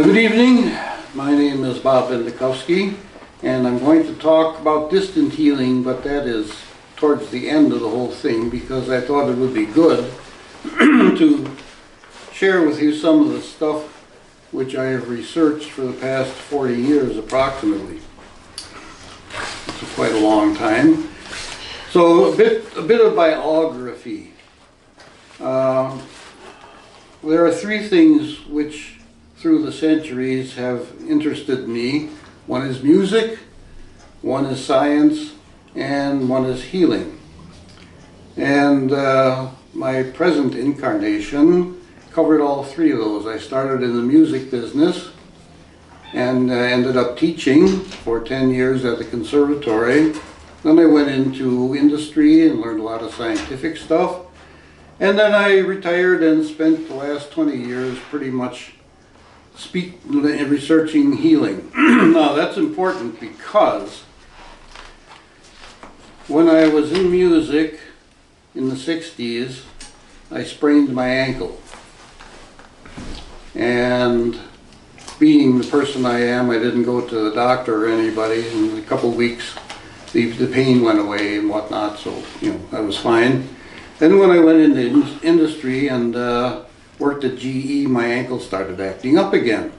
Good evening. My name is Bob Bendykowski, and I'm going to talk about distant healing, but that is towards the end of the whole thing because I thought it would be good to share with you some of the stuff which I have researched for the past 40 years approximately. It's quite a long time. So a bit of biography. There are three things which through the centuries have interested me. One is music, one is science, and one is healing. And my present incarnation covered all three of those. I started in the music business and ended up teaching for 10 years at the conservatory. Then I went into industry and learned a lot of scientific stuff. And then I retired and spent the last 20 years pretty much researching healing. Now that's important because when I was in music in the 60s, I sprained my ankle. And being the person I am, I didn't go to the doctor or anybody. In a couple of weeks, the pain went away and whatnot, so I was fine. Then when I went into industry and worked at GE, my ankle started acting up again.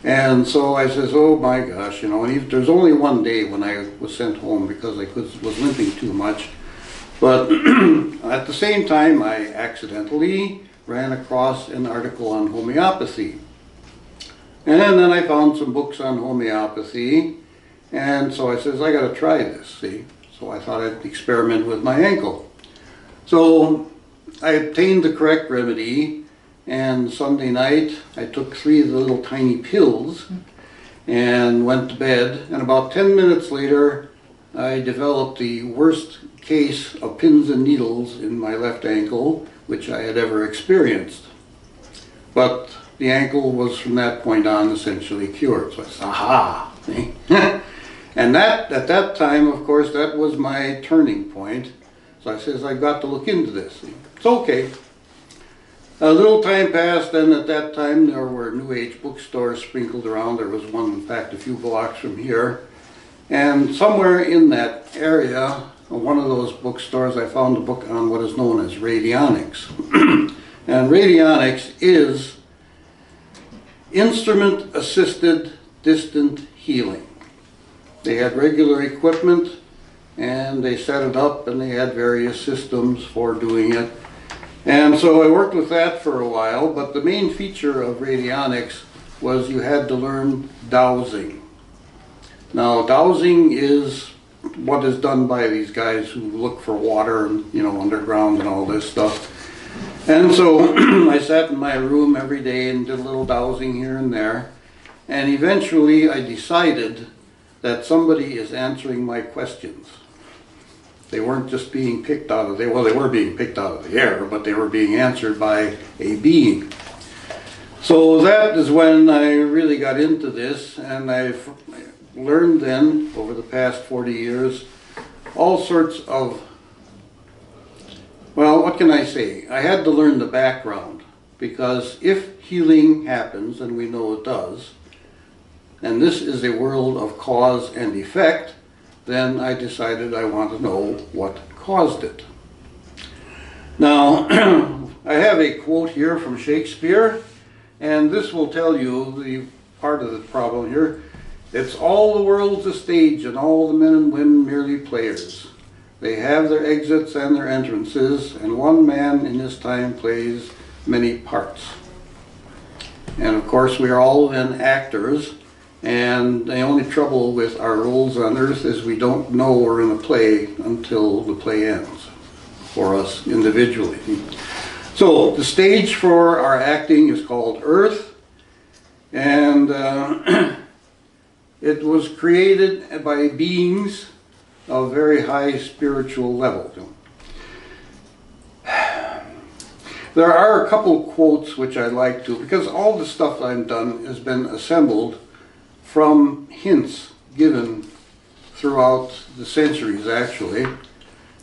And so I says, oh my gosh, and there's only one day when I was sent home because I was limping too much. But at the same time, I accidentally ran across an article on homeopathy. And then I found some books on homeopathy. And so I says, I got to try this, see? So I thought I'd experiment with my ankle. So I obtained the correct remedy, and Sunday night I took 3 of the little tiny pills and went to bed, and about 10 minutes later I developed the worst case of pins and needles in my left ankle which I had ever experienced. But the ankle was from that point on essentially cured. So I said, aha! And at that time, of course, that was my turning point. So I says, I've got to look into this. It's okay. A little time passed, and at that time there were New Age bookstores sprinkled around. There was one, in fact, a few blocks from here. And somewhere in that area, one of those bookstores, I found a book on what is known as radionics. And radionics is instrument-assisted distant healing. They had regular equipment, and they set it up, and they had various systems for doing it. And so I worked with that for a while, but the main feature of radionics was you had to learn dowsing. Now dowsing is what is done by these guys who look for water and underground and all this stuff. And so I sat in my room every day and did a little dowsing here and there, and eventually I decided that somebody is answering my questions. They weren't just being picked out of the, well, they were being picked out of the air, but they were being answered by a being. So that is when I really got into this, and I've learned then, over the past 40 years, all sorts of, well, what can I say? I had to learn the background, because if healing happens, and we know it does, and this is a world of cause and effect, then I decided I want to know what caused it. Now, I have a quote here from Shakespeare, and this will tell you the part of the problem here. It's all the world's a stage, and all the men and women merely players. They have their exits and their entrances, and one man in his time plays many parts. And of course, we are all then actors. And the only trouble with our roles on earth is we don't know we're in a play until the play ends for us individually. So the stage for our acting is called Earth, and it was created by beings of very high spiritual level. There are a couple quotes which I like to, because all the stuff I've done has been assembled from hints given throughout the centuries, actually.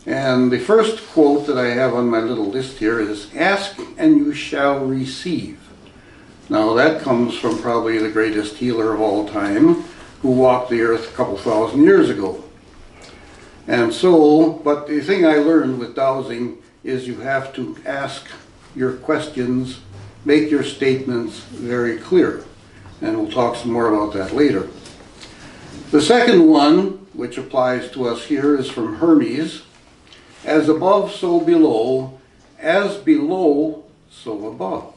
And the first quote that I have on my little list here is, "Ask and you shall receive." Now that comes from probably the greatest healer of all time, who walked the earth a couple thousand years ago. And so, but the thing I learned with dowsing is you have to ask your questions, make your statements very clear. And we'll talk some more about that later. The second one, which applies to us here, is from Hermes. As above, so below. As below, so above.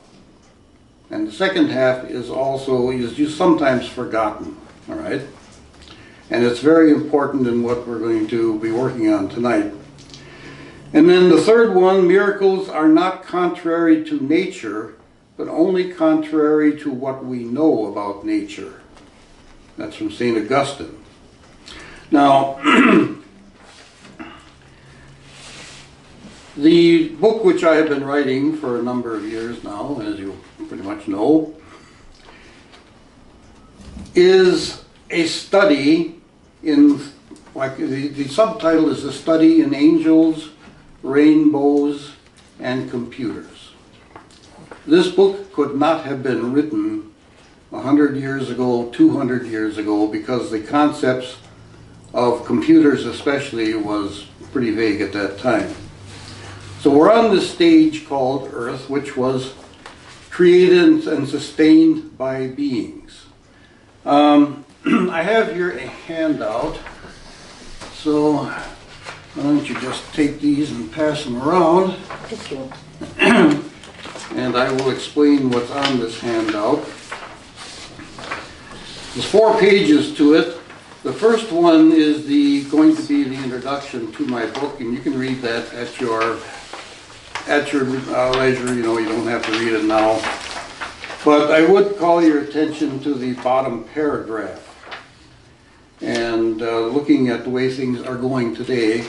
And the second half is also is sometimes forgotten, all right? And it's very important in what we're going to be working on tonight. And then the third one, miracles are not contrary to nature, but only contrary to what we know about nature. That's from St. Augustine. Now, the book which I have been writing for a number of years now, as you pretty much know, is a study in, like the subtitle is A Study in Angels, Rainbows, and Computers. This book could not have been written 100 years ago, 200 years ago, because the concepts of computers especially was pretty vague at that time. So we're on this stage called Earth, which was created and sustained by beings. I have here a handout, so why don't you just take these and pass them around. Thank you. And I will explain what's on this handout. There's 4 pages to it. The first one is going to be the introduction to my book, and you can read that at your leisure. You know, you don't have to read it now. But I would call your attention to the bottom paragraph. And looking at the way things are going today.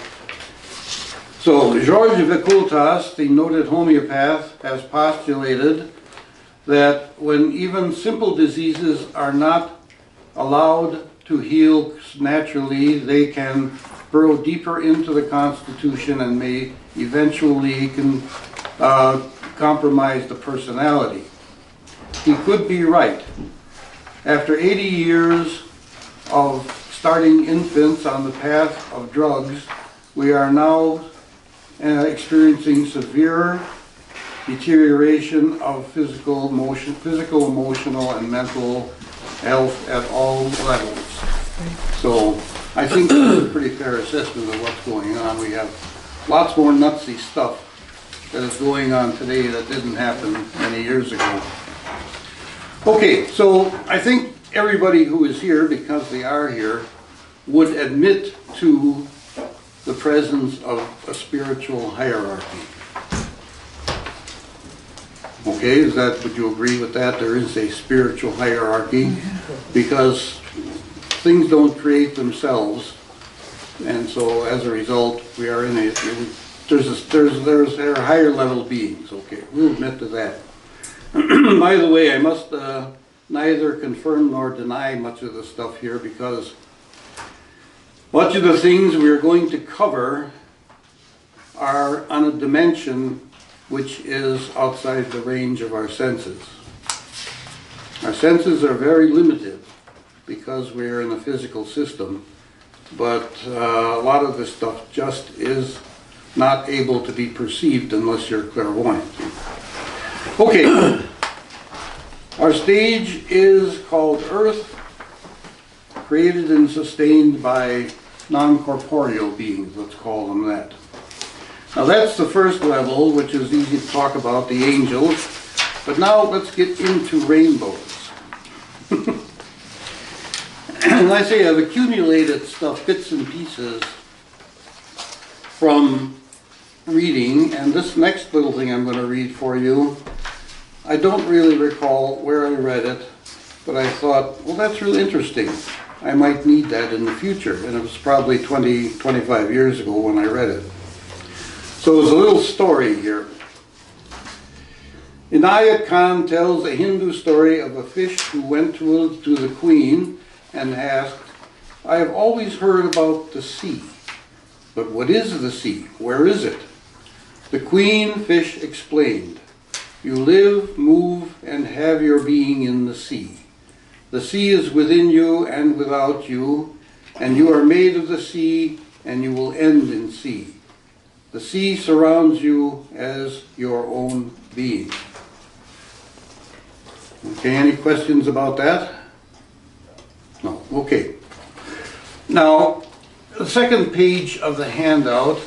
So, Georges Vicultas, the noted homeopath, has postulated that when even simple diseases are not allowed to heal naturally, they can burrow deeper into the constitution and may eventually compromise the personality. He could be right. After 80 years of starting infants on the path of drugs, we are now experiencing severe deterioration of physical, emotional, and mental health at all levels. So I think that's a pretty fair assessment of what's going on. We have lots more nutsy stuff that is going on today that didn't happen many years ago. Okay, so I think everybody who is here, because they are here, would admit to the presence of a spiritual hierarchy. Okay, would you agree with that? There is a spiritual hierarchy, because things don't create themselves, and so as a result, we are in a, there are higher level beings. Okay, we'll admit to that. By the way, I must neither confirm nor deny much of the stuff here, because much of the things we are going to cover are on a dimension which is outside the range of our senses. Our senses are very limited because we're in a physical system, but a lot of this stuff just is not able to be perceived unless you're clairvoyant. Okay, our stage is called Earth, created and sustained by non-corporeal beings, let's call them that. Now that's the first level, which is easy to talk about, the angels. But now let's get into rainbows. And I say I've accumulated stuff, bits and pieces, from reading, and this next little thing I'm going to read for you, I don't really recall where I read it, but I thought, well, that's really interesting. I might need that in the future. And it was probably 20, 25 years ago when I read it. So there's a little story here. Inayat Khan tells a Hindu story of a fish who went to the queen and asked, I have always heard about the sea, but what is the sea? Where is it? The queen fish explained, You live, move, and have your being in the sea. The sea is within you and without you, and you are made of the sea, and you will end in sea. The sea surrounds you as your own being. Okay, any questions about that? No, okay. Now, the second page of the handout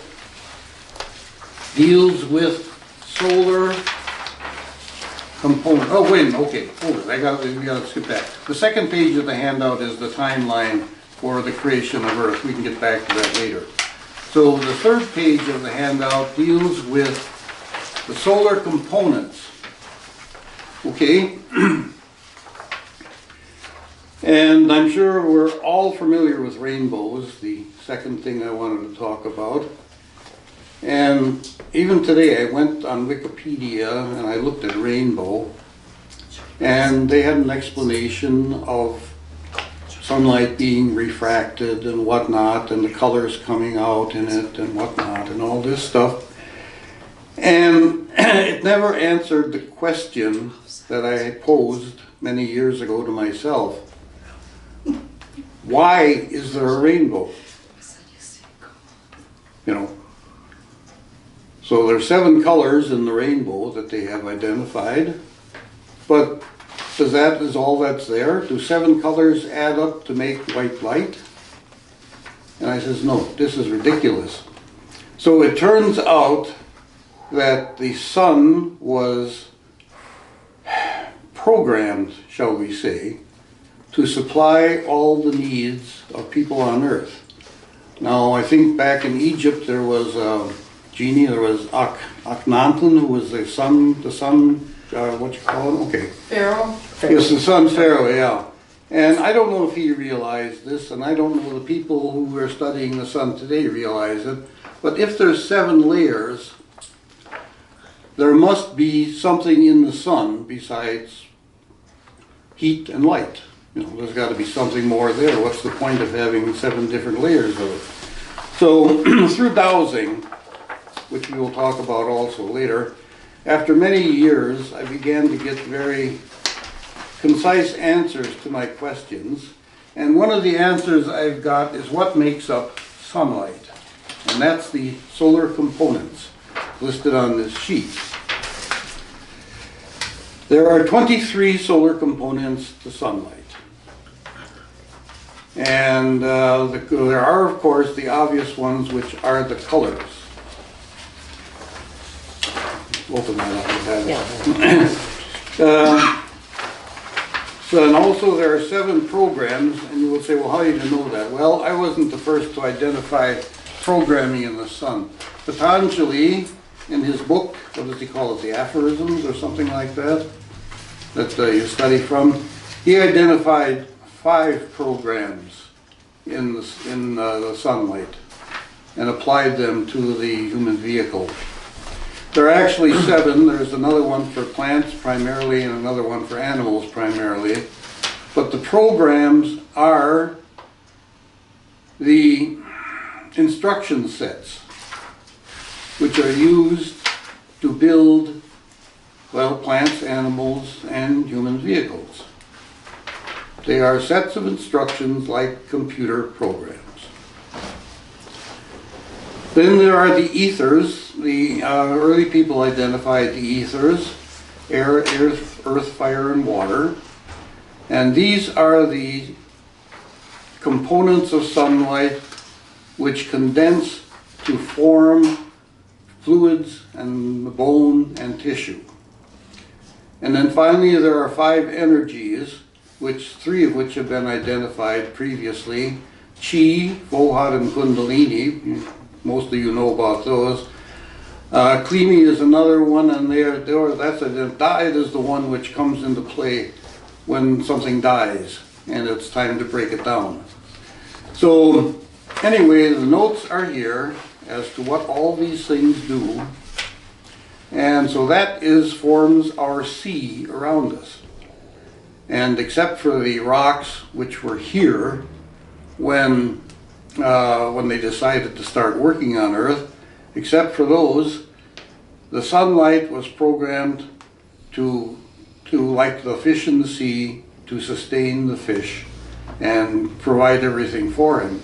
deals with solar component. Oh, wait, okay, hold it. We gotta skip back. The second page of the handout is the timeline for the creation of Earth. We can get back to that later. So the third page of the handout deals with the solar components. Okay? And I'm sure we're all familiar with rainbows, the second thing I wanted to talk about. And even today I went on Wikipedia and I looked at rainbow, and they had an explanation of sunlight being refracted and whatnot, and the colors coming out in it and whatnot, and all this stuff. And it never answered the question that I posed many years ago to myself. Why is there a rainbow? You know. So there's 7 colors in the rainbow that they have identified, but is all that's there? Do 7 colors add up to make white light? And I says, no, this is ridiculous. So it turns out that the sun was programmed, shall we say, to supply all the needs of people on Earth. Now, I think back in Egypt there was a genie, there was Akhenaten, who was the sun, what you call him? Okay. Pharaoh? Yes, the son Pharaoh, yeah. And I don't know if he realized this, and I don't know the people who are studying the sun today realize it, but if there's 7 layers, there must be something in the sun besides heat and light. You know, there's got to be something more there. What's the point of having 7 different layers of it? So through dowsing, which we will talk about also later, after many years I began to get very concise answers to my questions, and one of the answers I've got is what makes up sunlight, and that's the solar components listed on this sheet. There are 23 solar components to sunlight. And there are, of course, the obvious ones, which are the colors. Open that up. Yeah. So, and also there are 7 programs, and you will say, well, how did you know that? Well, I wasn't the first to identify programming in the sun. Patanjali, in his book, what does he call it, the aphorisms or something like that, that you study from, he identified 5 programs in the sunlight and applied them to the human vehicle. There are actually 7. There's another one for plants primarily and another one for animals primarily. But the programs are the instruction sets which are used to build, well, plants, animals, and human vehicles. They are sets of instructions like computer programs. Then there are the ethers. The early people identified the ethers, air, earth, fire, and water. And these are the components of sunlight which condense to form fluids and bone and tissue. And then finally there are 5 energies, which 3 of which have been identified previously: Chi, Vohat, and Kundalini. Most of you know about those. Klimi is another one, and diet is the one which comes into play when something dies and it's time to break it down. So anyway, the notes are here as to what all these things do, and so that forms our sea around us. And except for the rocks which were here when they decided to start working on Earth, except for those, the sunlight was programmed to like the fish in the sea, to sustain the fish and provide everything for him.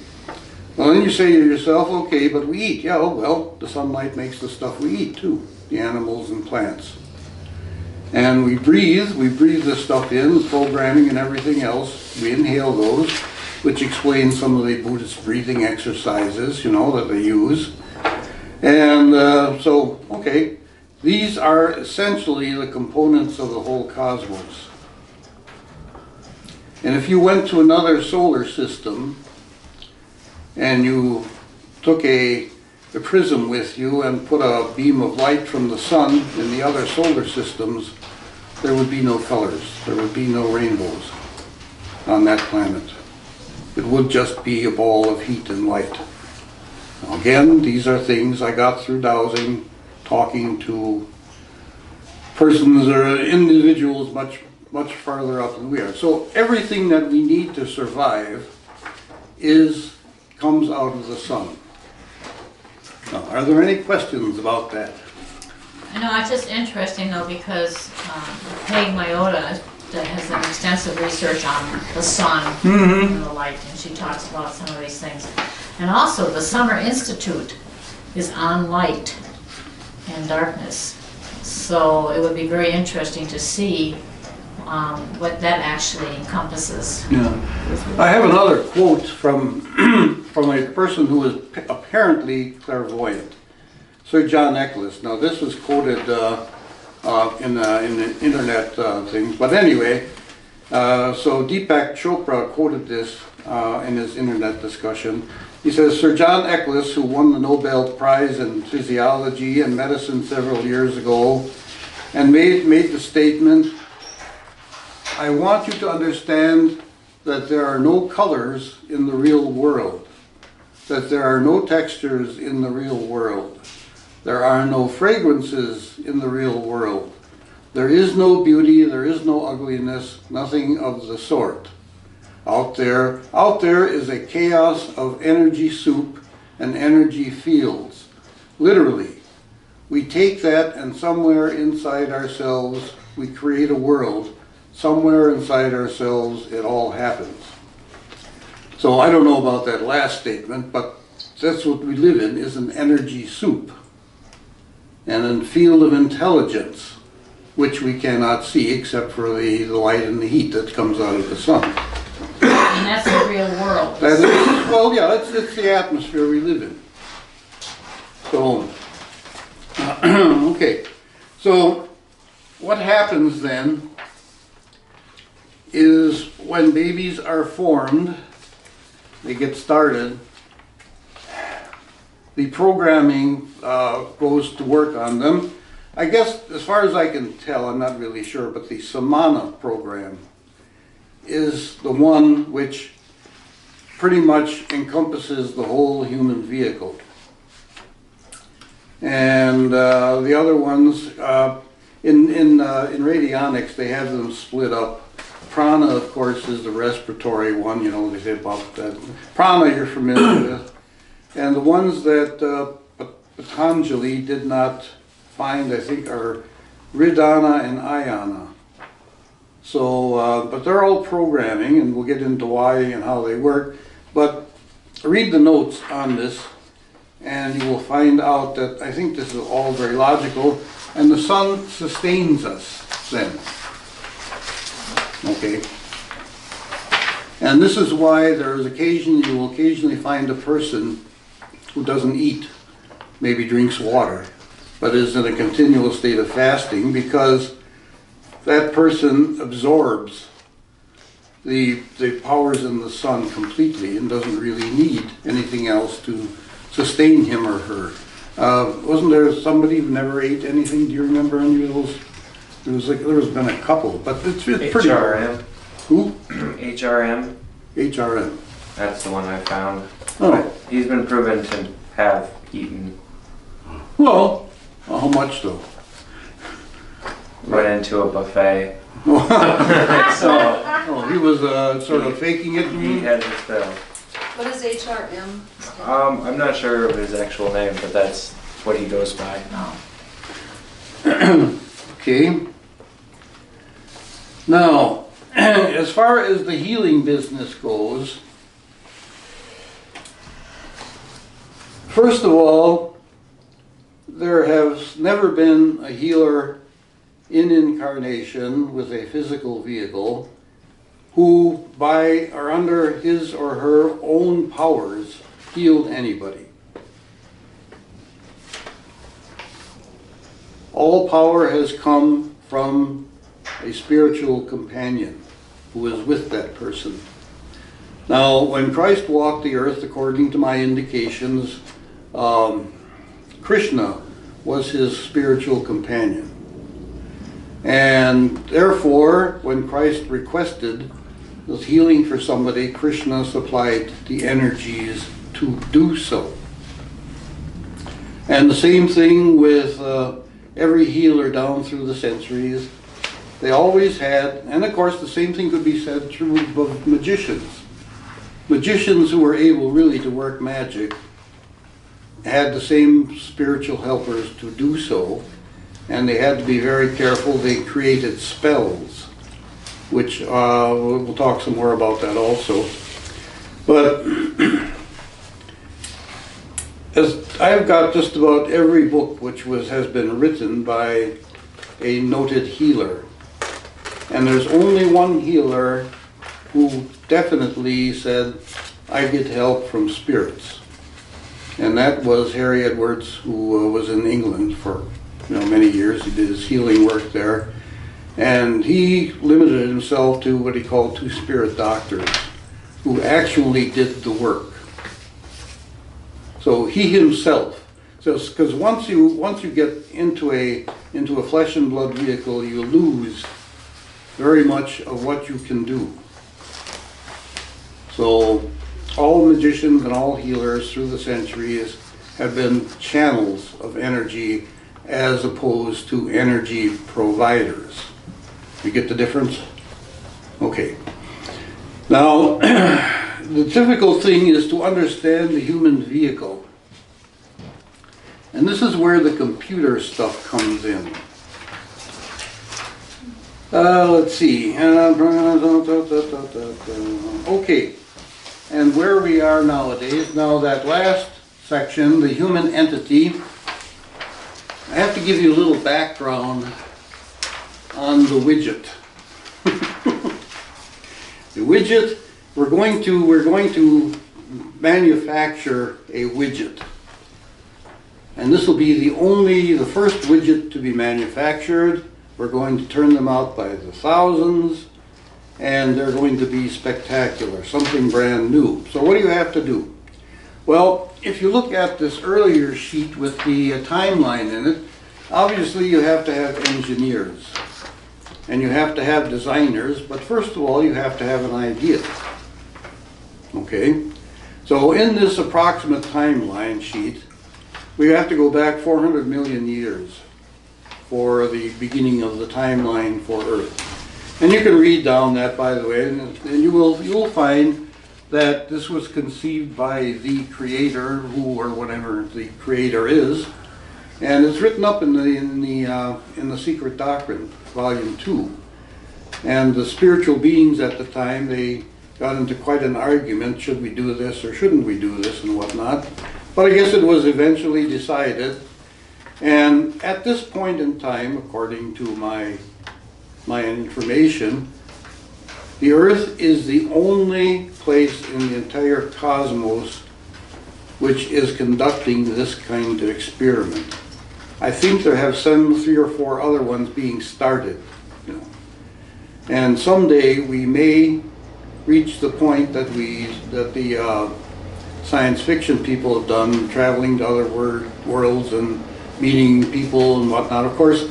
Well, then you say to yourself, okay, but we eat. Yeah, well, the sunlight makes the stuff we eat too, the animals and plants. And we breathe this stuff in, the programming and everything else. We inhale those, which explains some of the Buddhist breathing exercises, you know, that they use. And so, okay, these are essentially the components of the whole cosmos. And if you went to another solar system and you took a prism with you and put a beam of light from the sun in the other solar systems, there would be no colors, there would be no rainbows on that planet. It would just be a ball of heat and light. Now again, these are things I got through dowsing, talking to persons or individuals much farther up than we are. So everything that we need to survive comes out of the sun. Now, are there any questions about that? No, it's just interesting though, because Peg Myota has an extensive research on the sun and the light, and she talks about some of these things. And also, the Summer Institute is on light and darkness. So it would be very interesting to see what that actually encompasses. Yeah. I have another quote from from a person who is apparently clairvoyant, Sir John Eccles. Now this was quoted in the internet things, but anyway, so Deepak Chopra quoted this in his internet discussion. He says, Sir John Eccles, who won the Nobel Prize in Physiology and Medicine several years ago, and made the statement, I want you to understand that there are no colors in the real world, that there are no textures in the real world, there are no fragrances in the real world, there is no beauty, there is no ugliness, nothing of the sort. Out there is a chaos of energy soup and energy fields. Literally, we take that and somewhere inside ourselves we create a world. Somewhere inside ourselves it all happens. So I don't know about that last statement, but that's what we live in, is an energy soup and a field of intelligence, which we cannot see except for the light and the heat that comes out of the sun. And that's the real world. That is, well, yeah, it's the atmosphere we live in. So, okay. So, what happens then is when babies are formed, they get started, the programming goes to work on them. I guess, as far as I can tell, I'm not really sure, but the Samana program is the one which pretty much encompasses the whole human vehicle. And the other ones, in radionics, they have them split up. Prana, of course, is the respiratory one, you know, they say about that. Prana you're familiar with. And the ones that Patanjali did not find, I think, are Ridana and Ayana. So, but they're all programming, and we'll get into why and how they work. But read the notes on this, and you will find out that I think this is all very logical, and the sun sustains us then. Okay. And this is why you will occasionally find a person who doesn't eat, maybe drinks water, but is in a continual state of fasting, because that person absorbs the powers in the sun completely and doesn't really need anything else to sustain him or her. Wasn't there somebody who never ate anything? Do you remember any of those? There's been a couple, but it's pretty. HRM. Who? HRM. HRM. That's the one I found. Oh. But he's been proven to have eaten. Well, how much though? Went into a buffet. So he was sort of faking it. He had his fill. What is HRM? I'm not sure of his actual name, but that's what he goes by. No. Okay. Now, as far as the healing business goes, first of all, there has never been a healer in incarnation with a physical vehicle who, by or under his or her own powers, healed anybody. All power has come from a spiritual companion who is with that person. Now, when Christ walked the earth, according to my indications, Krishna was his spiritual companion. And therefore, when Christ requested this healing for somebody, Krishna supplied the energies to do so. And the same thing with every healer down through the centuries. They always had, and of course the same thing could be said true of magicians. Magicians who were able really to work magic had the same spiritual helpers to do so, and they had to be very careful. They created spells, which we'll talk some more about that also. But as I've got just about every book which has been written by a noted healer, and there's only one healer who definitely said, I get help from spirits. And that was Harry Edwards, who was in England for many years. He did his healing work there. And he limited himself to what he called two spirit doctors, who actually did the work. So he himself, because once you get into a flesh and blood vehicle, you lose very much of what you can do. So all magicians and all healers through the centuries have been channels of energy as opposed to energy providers. You get the difference? Okay. Now, the difficult thing is to understand the human vehicle. And this is where the computer stuff comes in. Let's see. Okay. And where we are nowadays, now that last section, the human entity, I have to give you a little background on the widget. The widget, we're going to manufacture a widget. And this will be the first widget to be manufactured. We're going to turn them out by the thousands, and they're going to be spectacular, something brand new. So what do you have to do? Well, if you look at this earlier sheet with the timeline in it, obviously you have to have engineers and you have to have designers, but first of all you have to have an idea. Okay? So in this approximate timeline sheet, we have to go back 400 million years for the beginning of the timeline for Earth. And you can read down that, by the way, and you will find that this was conceived by the creator, who or whatever the creator is, and it's written up in the Secret Doctrine, Volume 2. And the spiritual beings at the time, they got into quite an argument: should we do this or shouldn't we do this and whatnot. But I guess it was eventually decided. And at this point in time, according to my information, the Earth is the only place in the entire cosmos which is conducting this kind of experiment. I think there have some 3 or 4 other ones being started. And someday we may reach the point that the science fiction people have done, traveling to other worlds and meeting people and whatnot. Of course,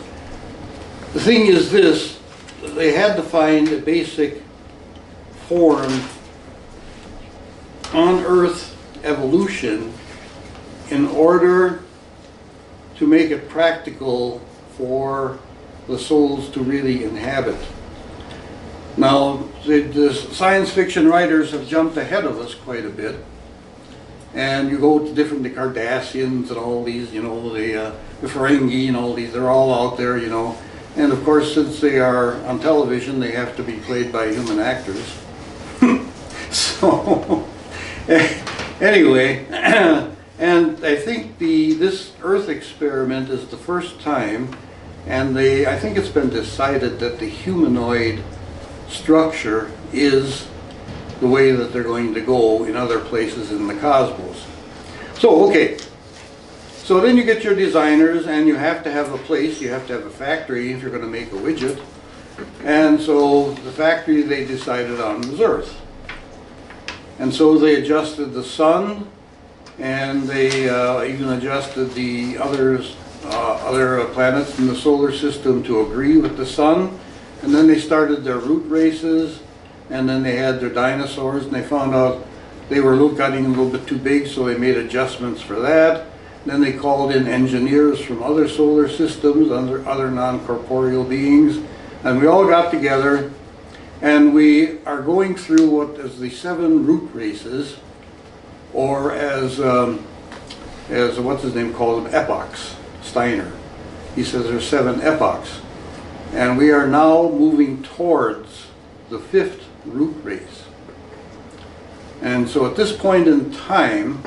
the thing is this: they had to find a basic form on Earth evolution in order to make it practical for the souls to really inhabit. Now, the science fiction writers have jumped ahead of us quite a bit, and you go to the Cardassians and all these, the Ferengi and all these, they're all out there, And of course, since they are on television, they have to be played by human actors. So, anyway, and I think this Earth experiment is the first time, and I think it's been decided that the humanoid structure is the way that they're going to go in other places in the cosmos. So, okay. So then you get your designers, and you have to have a place, you have to have a factory if you're going to make a widget. And so the factory they decided on was Earth. And so they adjusted the sun, and they even adjusted the other planets in the solar system to agree with the sun. And then they started their root races, and then they had their dinosaurs, and they found out they were getting a little bit too big, so they made adjustments for that. Then they called in engineers from other solar systems, other non-corporeal beings, and we all got together, and we are going through what is the 7 root races, or as what's his name called them, epochs, Steiner. He says there's 7 epochs, and we are now moving towards the 5th root race. And so at this point in time,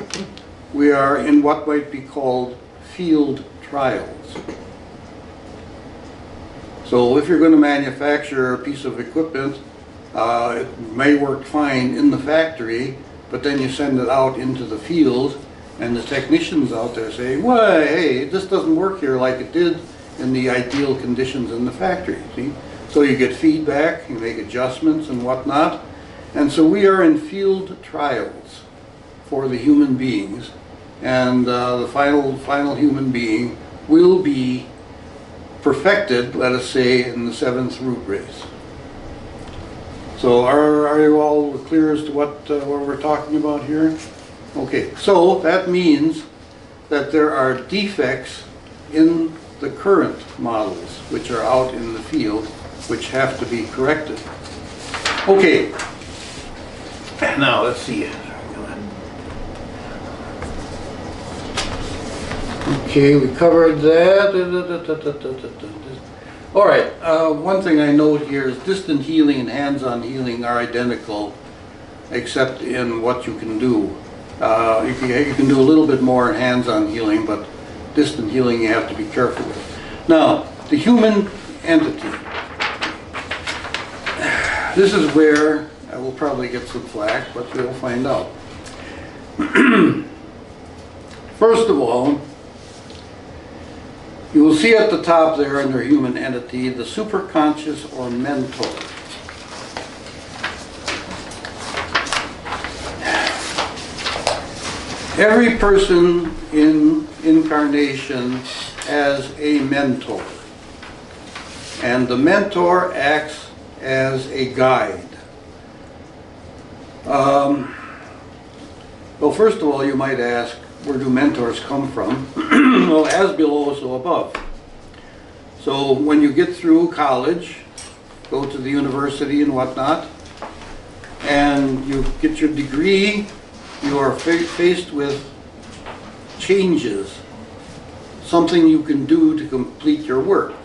we are in what might be called field trials. So if you're going to manufacture a piece of equipment, it may work fine in the factory, but then you send it out into the field, and the technicians out there say, well, hey, this doesn't work here like it did in the ideal conditions in the factory. See? So you get feedback, you make adjustments and whatnot. And so we are in field trials for the human beings. And the final human being will be perfected, let us say, in the 7th root race. So are you all clear as to what we're talking about here? Okay, so that means that there are defects in the current models which are out in the field which have to be corrected. Okay, now let's see. Okay, we covered that. All right, one thing I note here is distant healing and hands-on healing are identical, except in what you can do. You can do a little bit more hands-on healing, but distant healing you have to be careful with. Now, the human entity. This is where I will probably get some flack, but we'll find out. First of all, you will see at the top there under human entity, the superconscious or mentor. Every person in incarnation has a mentor. And the mentor acts as a guide. Well, first of all, you might ask, where do mentors come from? Well, as below, so above. So when you get through college, go to the university and whatnot, and you get your degree, you are faced with changes, something you can do to complete your work.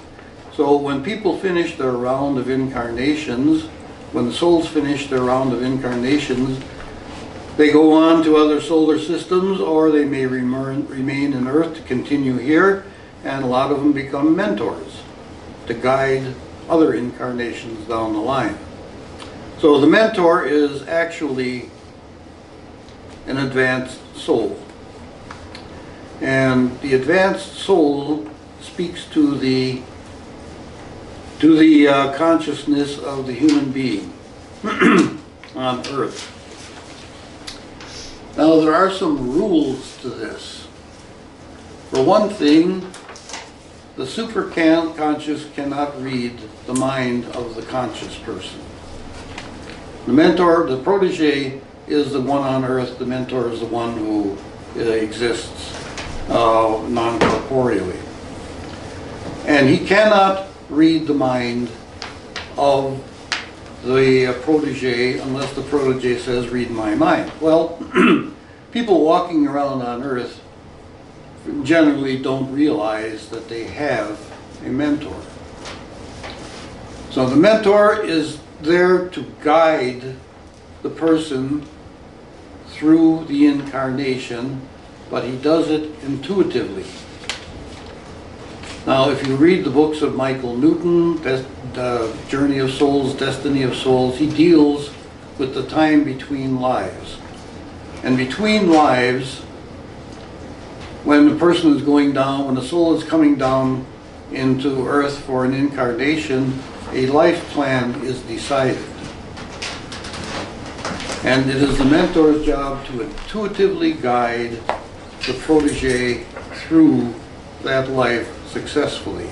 So when people finish their round of incarnations, when the souls finish their round of incarnations, they go on to other solar systems, or they may remain in Earth to continue here, and a lot of them become mentors to guide other incarnations down the line. So the mentor is actually an advanced soul. And the advanced soul speaks to the consciousness of the human being on Earth. Now, there are some rules to this. For one thing, the superconscious cannot read the mind of the conscious person. The mentor, the protege, is the one on Earth. The mentor is the one who exists non-corporeally. And he cannot read the mind of the protege unless the protege says, read my mind. Well, people walking around on Earth generally don't realize that they have a mentor. So the mentor is there to guide the person through the incarnation, but he does it intuitively. Now, if you read the books of Michael Newton, the Journey of Souls, Destiny of Souls, he deals with the time between lives. And between lives, when the person is going down, when the soul is coming down into earth for an incarnation, a life plan is decided. And it is the mentor's job to intuitively guide the protege through that life successfully.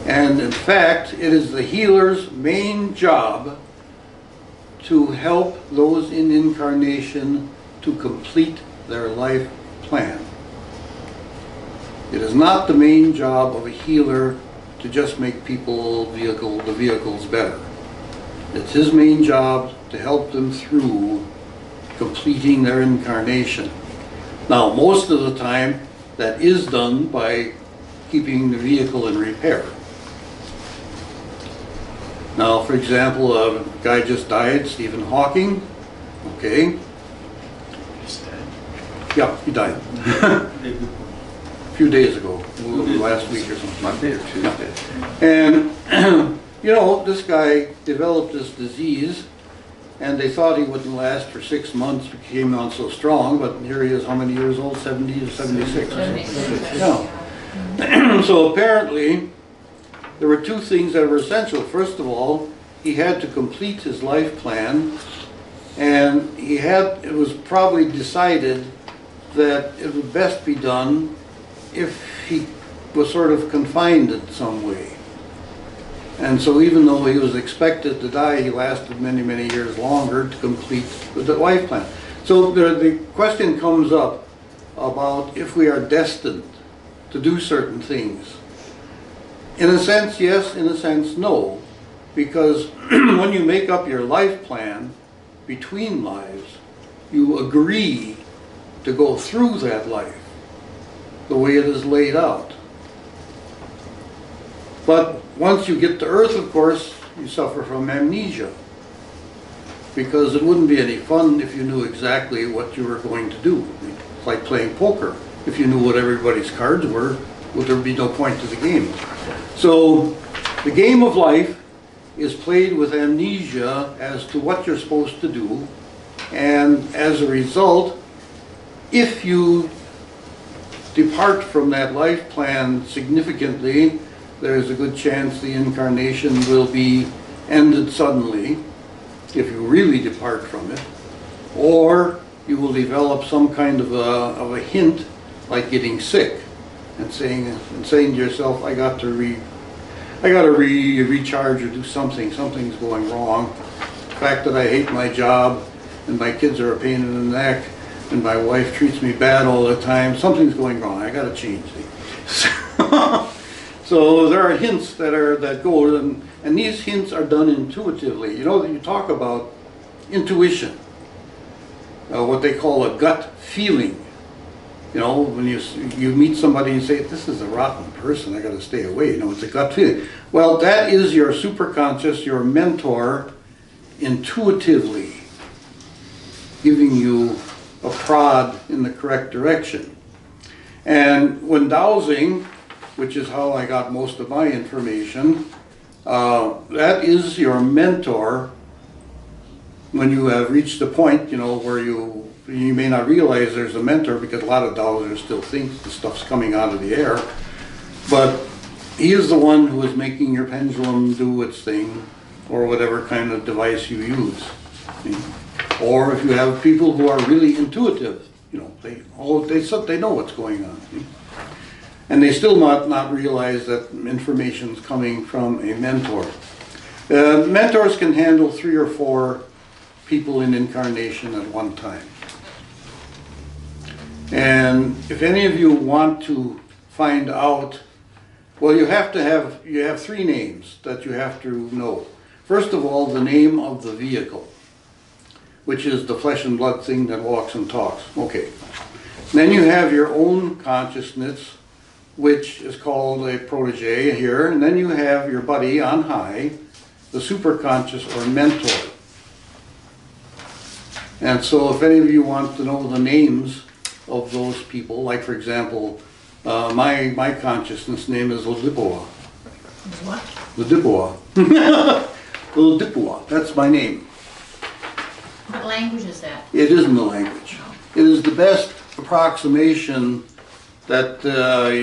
And in fact, it is the healer's main job to help those in incarnation to complete their life plan. It is not the main job of a healer to just make the vehicles better. It's his main job to help them through completing their incarnation. Now, most of the time, that is done by keeping the vehicle in repair. Now, for example, a guy just died, Stephen Hawking. Okay. Yeah, he died. A few days ago, last week or something. Monday or Tuesday. And, you know, this guy developed this disease, and they thought he wouldn't last for 6 months because he came on so strong, but here he is, how many years old? 70 or 76? 76. Yeah. So apparently, there were two things that were essential. First of all, he had to complete his life plan, and it was probably decided that it would best be done if he was sort of confined in some way. And so even though he was expected to die, he lasted many, many years longer to complete the life plan. So the question comes up about if we are destined to do certain things. In a sense, yes. In a sense, no. Because when you make up your life plan between lives, you agree to go through that life the way it is laid out. But once you get to Earth, of course, you suffer from amnesia. Because it wouldn't be any fun if you knew exactly what you were going to do. It's like playing poker. If you knew what everybody's cards were, well, there would be no point to the game. So the game of life is played with amnesia as to what you're supposed to do. And as a result, if you depart from that life plan significantly, there's a good chance the incarnation will be ended suddenly, if you really depart from it, or you will develop some kind of a hint, like getting sick, and saying to yourself, I got to recharge or do something. Something's going wrong. The fact that I hate my job, and my kids are a pain in the neck, and my wife treats me bad all the time. Something's going wrong. I got to change things. So there are hints that go, and these hints are done intuitively. You know, you talk about intuition, what they call a gut feeling. You know, when you meet somebody and say, this is a rotten person, I got to stay away. You know, it's a gut feeling. Well, that is your superconscious, your mentor, intuitively giving you a prod in the correct direction. And when dowsing, which is how I got most of my information, that is your mentor when you have reached a point, you know, where you may not realize there's a mentor, because a lot of dowsers still think the stuff's coming out of the air. But he is the one who is making your pendulum do its thing, or whatever kind of device you use. Or if you have people who are really intuitive, you know, they know what's going on. And they still not realize that information is coming from a mentor. Mentors can handle 3 or 4 people in incarnation at one time. And if any of you want to find out, well, you have 3 names that you have to know. First of all, the name of the vehicle, which is the flesh and blood thing that walks and talks. Okay. Then you have your own consciousness, which is called a protege here, and then you have your buddy on high, the superconscious or mentor. And so if any of you want to know the names of those people, like for example, my consciousness name is Lodipoa. Is what? Lodipoa. Lodipoa, that's my name. What language is that? It isn't a language. It is the best approximation that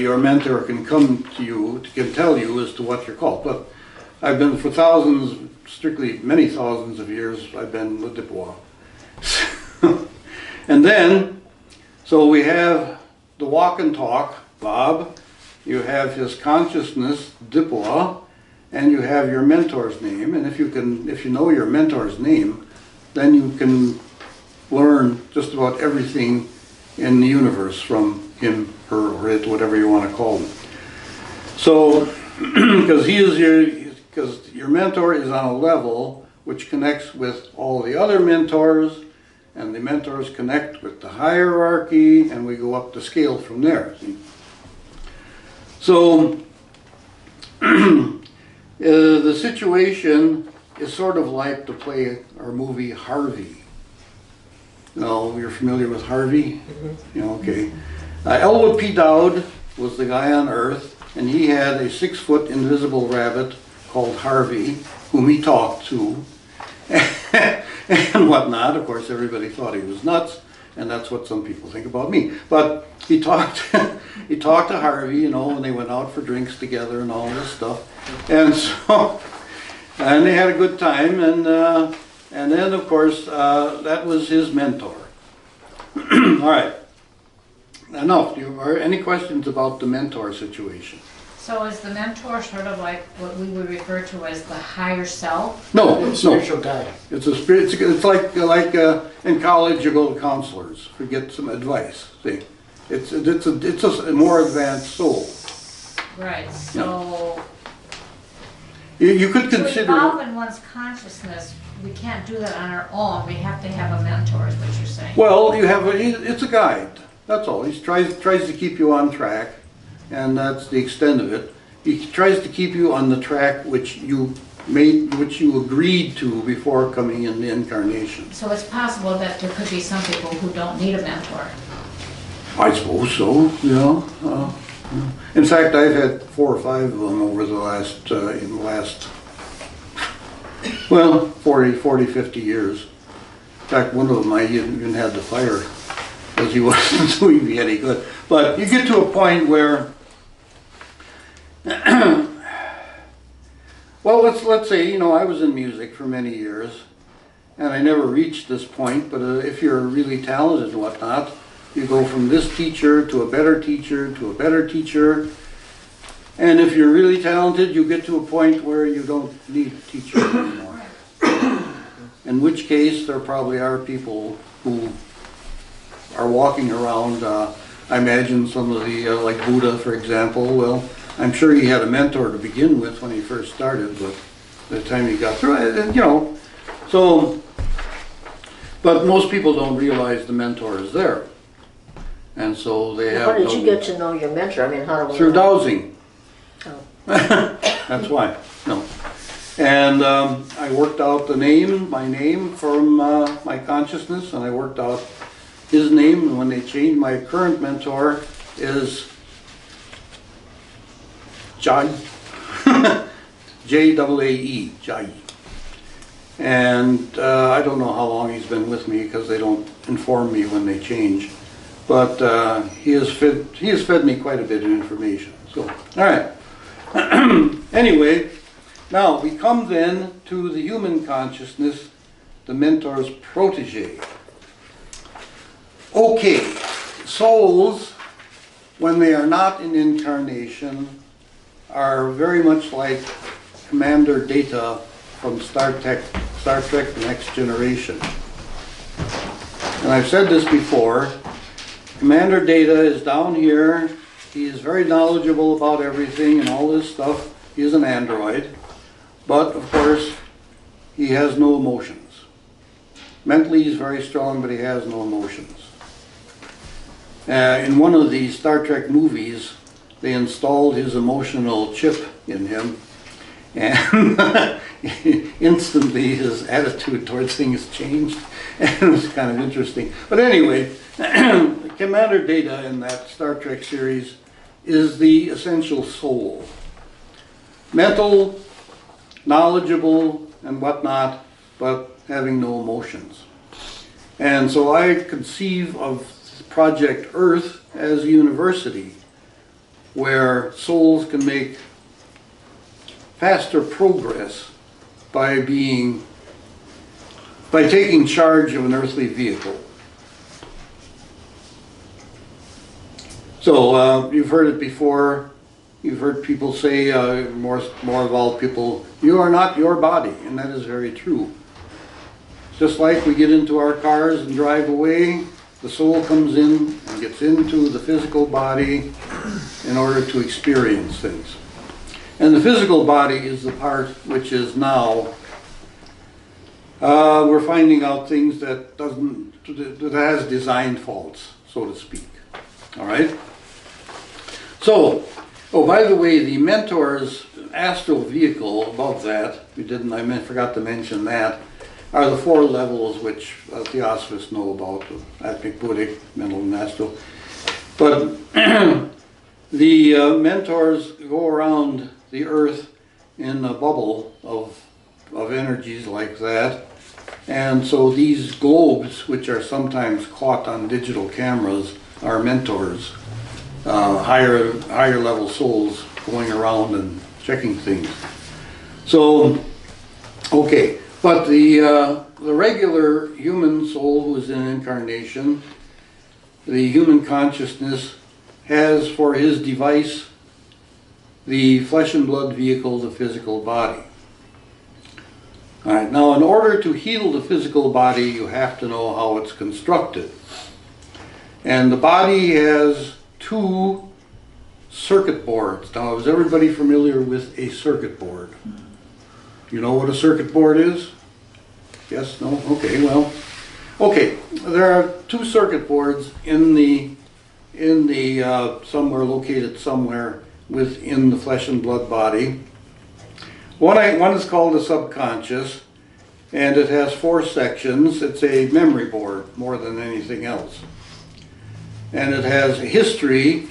your mentor can come to you, can tell you as to what you're called. But I've been for thousands, strictly many thousands of years, I've been Lodipoa. And then, so we have the walk and talk, Bob, you have his consciousness, Dipoa, and you have your mentor's name. And if you know your mentor's name, then you can learn just about everything in the universe from him, her, or it, whatever you want to call him. So, because your mentor is on a level which connects with all the other mentors, and the mentors connect with the hierarchy, and we go up the scale from there. See? So, the situation is sort of like the play or movie Harvey. No, you're familiar with Harvey? Mm-hmm. Yeah, okay. Elwood P. Dowd was the guy on Earth, and he had a 6-foot invisible rabbit called Harvey, whom he talked to, and whatnot. Of course, everybody thought he was nuts, and that's what some people think about me. But he talked, he talked to Harvey, you know, and they went out for drinks together and all this stuff, and so, and they had a good time, and then of course that was his mentor. All right. Enough. Are any questions about the mentor situation? So is the mentor sort of like what we would refer to as the higher self? No, no. Spiritual guide. It's a spirit. It's like in college you go to counselors to get some advice. See, it's a more advanced soul. Right. So You could to consider. evolve in one's consciousness, we can't do that on our own. We have to have a mentor, is what you're saying. Well, you have it's a guide. That's all. He tries to keep you on track, and that's the extent of it. He tries to keep you on the track which you agreed to before coming in the incarnation. So it's possible that there could be some people who don't need a mentor. I suppose so. Yeah. In fact, I've had 4 or 5 of them over the last well, 40, 50 years. In fact, one of them I even had to fire because he wasn't doing me any good. But you get to a point where, well, let's say, you know, I was in music for many years, and I never reached this point, but if you're really talented and whatnot, you go from this teacher to a better teacher to a better teacher, and if you're really talented, you get to a point where you don't need a teacher anymore. In which case, there probably are people who are walking around, I imagine some of the, like Buddha, for example. Well, I'm sure he had a mentor to begin with when he first started, but by the time he got through it, you know, so, but most people don't realize the mentor is there. And so they have How did you get to know your mentor? I mean, how do we through know? dowsing. Oh. That's why. No. And I worked out my name from my consciousness, and I worked out his name. And when they changed, my current mentor is Jai, J-A-A-E, Jai. And I don't know how long he's been with me because they don't inform me when they change. But he has fed me quite a bit of information. So, all right. Anyway, now we come then to the human consciousness, the mentor's protege. Okay, souls, when they are not in incarnation, are very much like Commander Data from Star Trek The Next Generation. And I've said this before, Commander Data is down here. He is very knowledgeable about everything and all this stuff. He is an android, but of course he has no emotions. Mentally he's very strong, but he has no emotions. In one of the Star Trek movies, they installed his emotional chip in him, and instantly his attitude towards things changed, and it was kind of interesting. But anyway, Commander Data in that Star Trek series is the essential soul. Mental, knowledgeable, and whatnot, but having no emotions. And so I conceive of Project Earth as a university where souls can make faster progress by taking charge of an earthly vehicle. So you've heard it before. You've heard people say, more evolved people, you are not your body, and that is very true. Just like we get into our cars and drive away, the soul comes in and gets into the physical body in order to experience things. And the physical body is the part which is now, we're finding out things that has design faults, so to speak. All right? So, oh, by the way, the mentor's astral vehicle above that, I forgot to mention that, are the 4 levels which Theosophists know about, Atmic, Buddhic, mental, and astral. But the mentors go around the earth in a bubble of energies like that. And so these globes, which are sometimes caught on digital cameras, are mentors, higher level souls going around and checking things. So, okay, but the regular human soul who is in incarnation, the human consciousness has for his device the flesh and blood vehicle, the physical body. All right, now in order to heal the physical body, you have to know how it's constructed. And the body has 2 circuit boards. Now, is everybody familiar with a circuit board? You know what a circuit board is? Yes? No? Okay, well. Okay, there are 2 circuit boards somewhere located somewhere within the flesh and blood body. One is called the subconscious, and it has 4 sections. It's a memory board more than anything else. And it has a history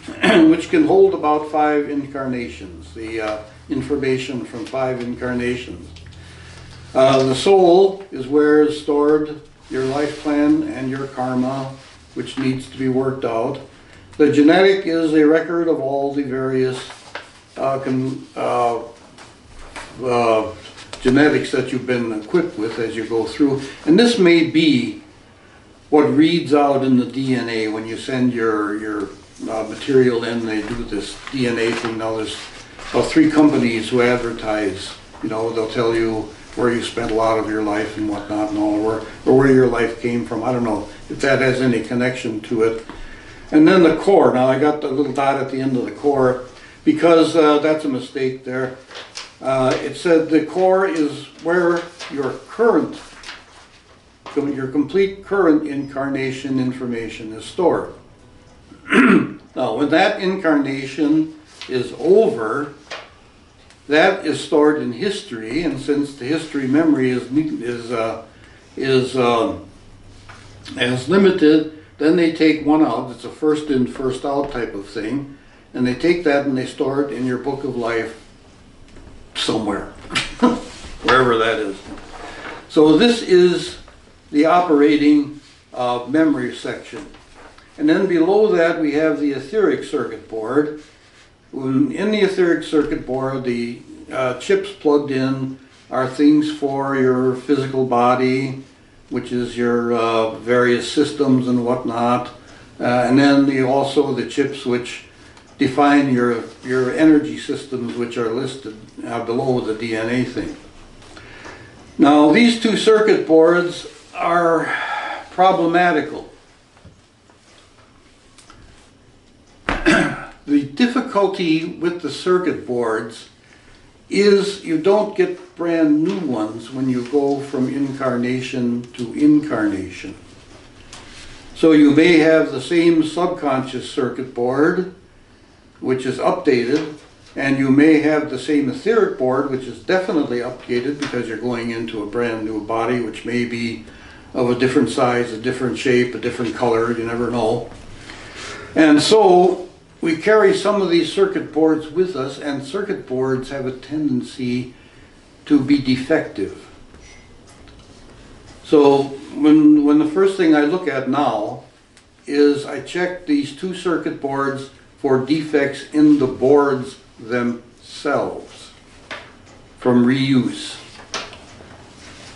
which can hold about 5 incarnations, the information from 5 incarnations. The soul is where is stored your life plan and your karma, which needs to be worked out. The genetic is a record of all the various genetics that you've been equipped with as you go through. And this may be what reads out in the DNA when you send your material in. They do this DNA thing. Now there's about 3 companies who advertise, they'll tell you where you spent a lot of your life and whatnot and all, or where your life came from. I don't know if that has any connection to it. And then the core. Now I got the little dot at the end of the core because that's a mistake there. It said the core is where your complete current incarnation information is stored. Now, when that incarnation is over, that is stored in history, and since the history memory is limited, then they take one out. It's a first in, first out type of thing, and they take that and they store it in your book of life somewhere, wherever that is. So this is the operating memory section. And then below that we have the etheric circuit board. In the etheric circuit board, the chips plugged in are things for your physical body, which is your various systems and whatnot. And then also the chips which define your energy systems, which are listed below the DNA thing. Now, these 2 circuit boards are problematical. The difficulty with the circuit boards is you don't get brand new ones when you go from incarnation to incarnation. So you may have the same subconscious circuit board which is updated, and you may have the same etheric board, which is definitely updated because you're going into a brand new body, which may be of a different size, a different shape, a different color, you never know. And so we carry some of these circuit boards with us, and circuit boards have a tendency to be defective. So when the first thing I look at now is I check these two circuit boards for defects in the boards themselves from reuse.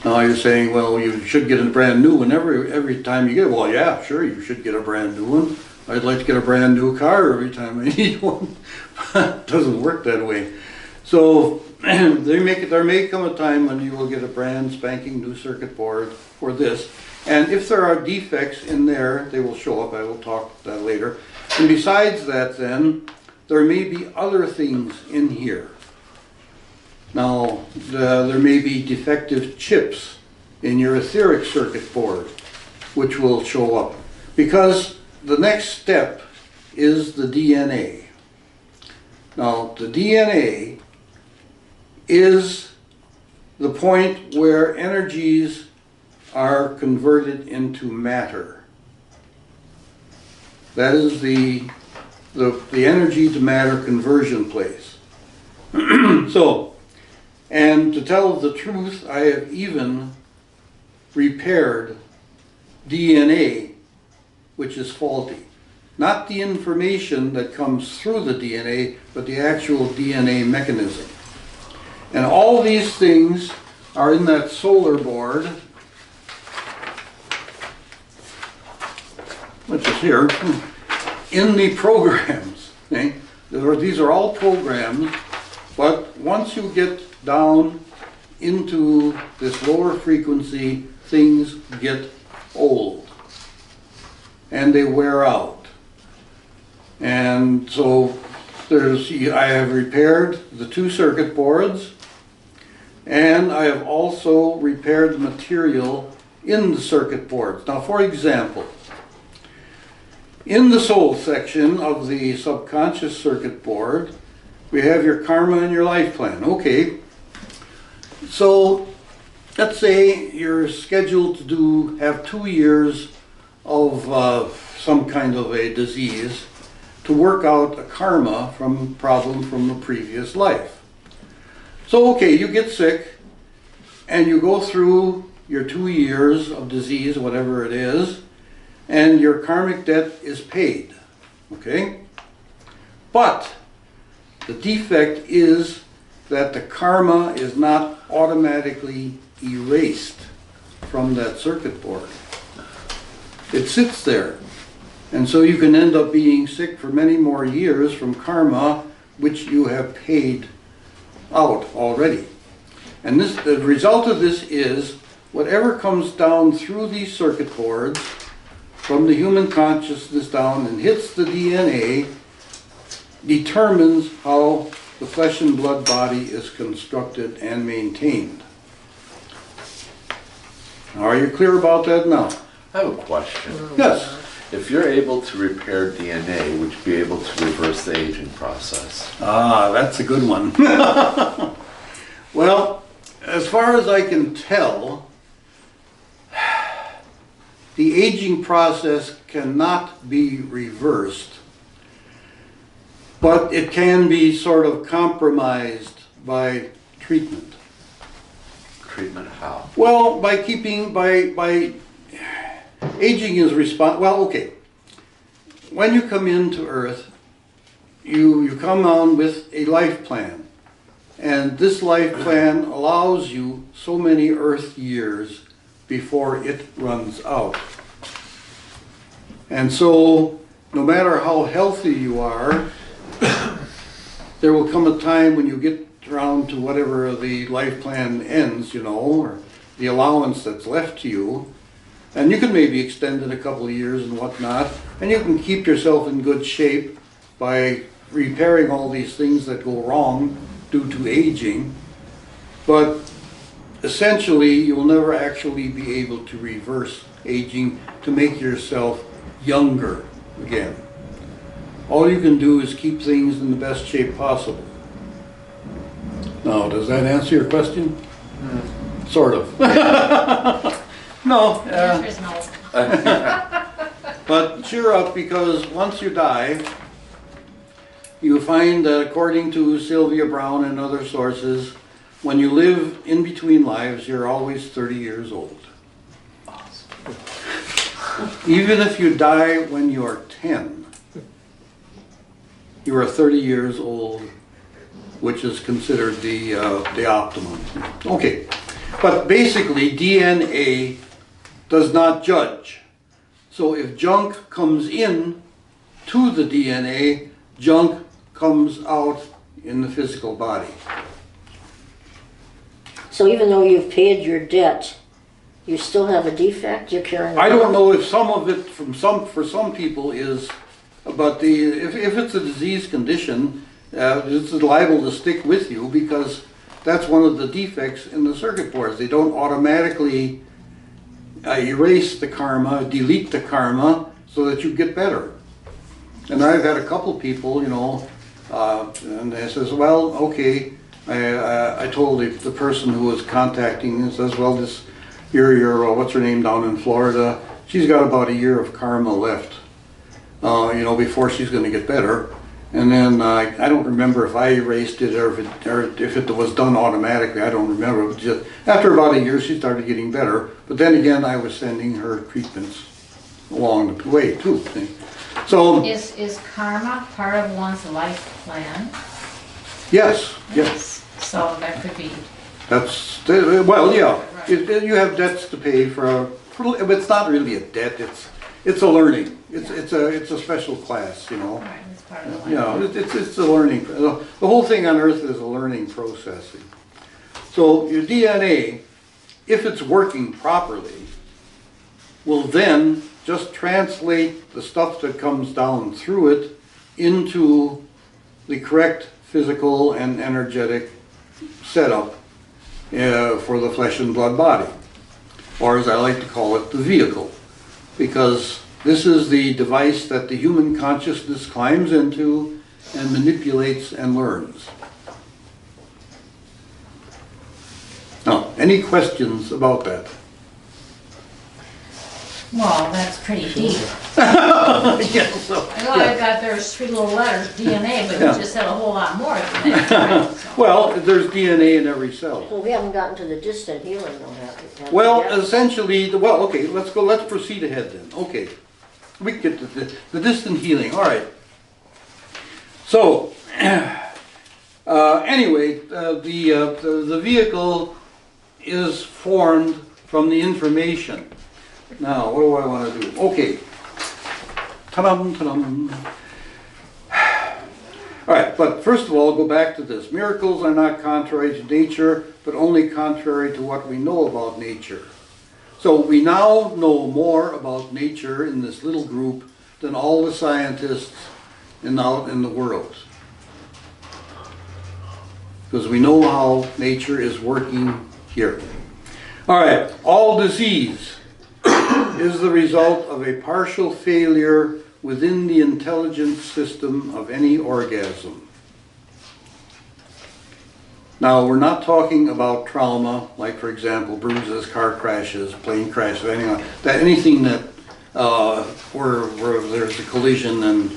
Now you're saying, well, you should get a brand new one every time you get it. Well, yeah, sure, you should get a brand new one. I'd like to get a brand new car every time I need one. It doesn't work that way. So there may come a time when you will get a brand spanking new circuit board for this. And if there are defects in there, they will show up. I will talk about that later. And besides that then, there may be other things in here. Now, there may be defective chips in your etheric circuit board, which will show up. Because the next step is the DNA. Now, the DNA is the point where energies are converted into matter. That is the energy to matter conversion place. So, and to tell the truth, I have even repaired DNA which is faulty. Not the information that comes through the DNA, but the actual DNA mechanism. And all these things are in that solar board, which is here, in the programs. Okay? These are all programs, but once you get down into this lower frequency, things get old and they wear out. And so I have repaired the two circuit boards, and I have also repaired the material in the circuit boards. Now, for example, in the soul section of the subconscious circuit board, we have your karma and your life plan. Okay, so let's say you're scheduled to have 2 years of some kind of a disease to work out a karma problem from a previous life. So okay, you get sick and you go through your 2 years of disease, whatever it is, and your karmic debt is paid, okay? But the defect is that the karma is not automatically erased from that circuit board. It sits there. And so you can end up being sick for many more years from karma which you have paid out already. And the result of this is whatever comes down through these circuit boards from the human consciousness down and hits the DNA determines how the flesh and blood body is constructed and maintained. Are you clear about that now? I have a question. Yes. If you're able to repair DNA, would you be able to reverse the aging process? Ah, that's a good one. Well, as far as I can tell, the aging process cannot be reversed, but it can be sort of compromised by treatment. Treatment how? Well, by aging is well, okay. When you come into Earth, you come on with a life plan. And this life plan allows you so many Earth years before it runs out. And so, no matter how healthy you are, there will come a time when you get around to whatever the life plan ends, you know, or the allowance that's left to you. And you can maybe extend it a couple of years and whatnot, and you can keep yourself in good shape by repairing all these things that go wrong due to aging. But essentially, you will never actually be able to reverse aging to make yourself younger again. All you can do is keep things in the best shape possible. Now, does that answer your question? Sort of. No. The answer is no. But cheer up, because once you die, you find that according to Sylvia Brown and other sources, when you live in between lives, you're always 30 years old. Even if you die when you're 10, you are 30 years old, which is considered the optimum. Okay, but basically DNA does not judge. So if junk comes in to the DNA, junk comes out in the physical body. So even though you've paid your debt, you still have a defect you're carrying around? I don't know if some of it for some people is, but if it's a disease condition, it's liable to stick with you, because that's one of the defects in the circuit boards. They don't automatically erase the karma, delete the karma, so that you get better. And I've had a couple people, you know, and they says, well, okay, I told the person who was contacting me, says, well, this, your what's her name down in Florida, she's got about a year of karma left, you know, before she's going to get better. And then I don't remember if I erased it or if it was done automatically. I don't remember. But just after about a year, she started getting better. But then again, I was sending her treatments along the way too. So Is karma part of one's life plan? yes, yes, So that could be. that's well, yeah. You have debts to pay for but it's not really a debt. It's a learning. It's a special class, you know. Right, it's part of the life. Yeah, it's a learning. The whole thing on Earth is a learning process. So your DNA, if it's working properly, will then just translate the stuff that comes down through it into the correct physical and energetic setup for the flesh and blood body, or as I like to call it, the vehicle, because this is the device that the human consciousness climbs into and manipulates and learns. Now, any questions about that? Well, that's pretty deep. Yeah, so, I know I've got there's 3 little letters, DNA, but you just said a whole lot more than that. So. well, there's DNA in every cell. Well, we haven't gotten to the distant healing though, have we? Well, yet? essentially, well, okay, let's proceed ahead then. Okay, we can get to the distant healing. All right. So, anyway, the vehicle is formed from the information. Now, what do I want to do? Okay. Ta-dum, ta-dum. All right, but first of all, go back to this. Miracles are not contrary to nature, but only contrary to what we know about nature. So we now know more about nature in this little group than all the scientists out in the world. Because we know how nature is working here. All right, all disease is the result of a partial failure within the intelligence system of any organism. Now, we're not talking about trauma, like for example, bruises, car crashes, plane crashes, anything that where there's a collision and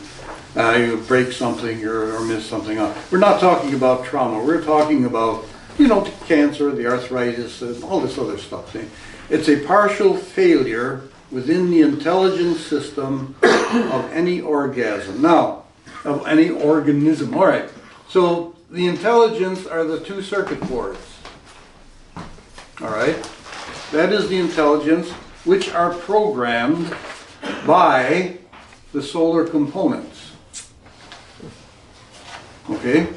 you break something or miss something up. We're not talking about trauma. We're talking about, you know, the cancer, the arthritis, and all this other stuff. It's a partial failure within the intelligence system of any organism. Now, of any organism. All right. So the intelligence are the 2 circuit boards. All right. That is the intelligence, which are programmed by the solar components. Okay.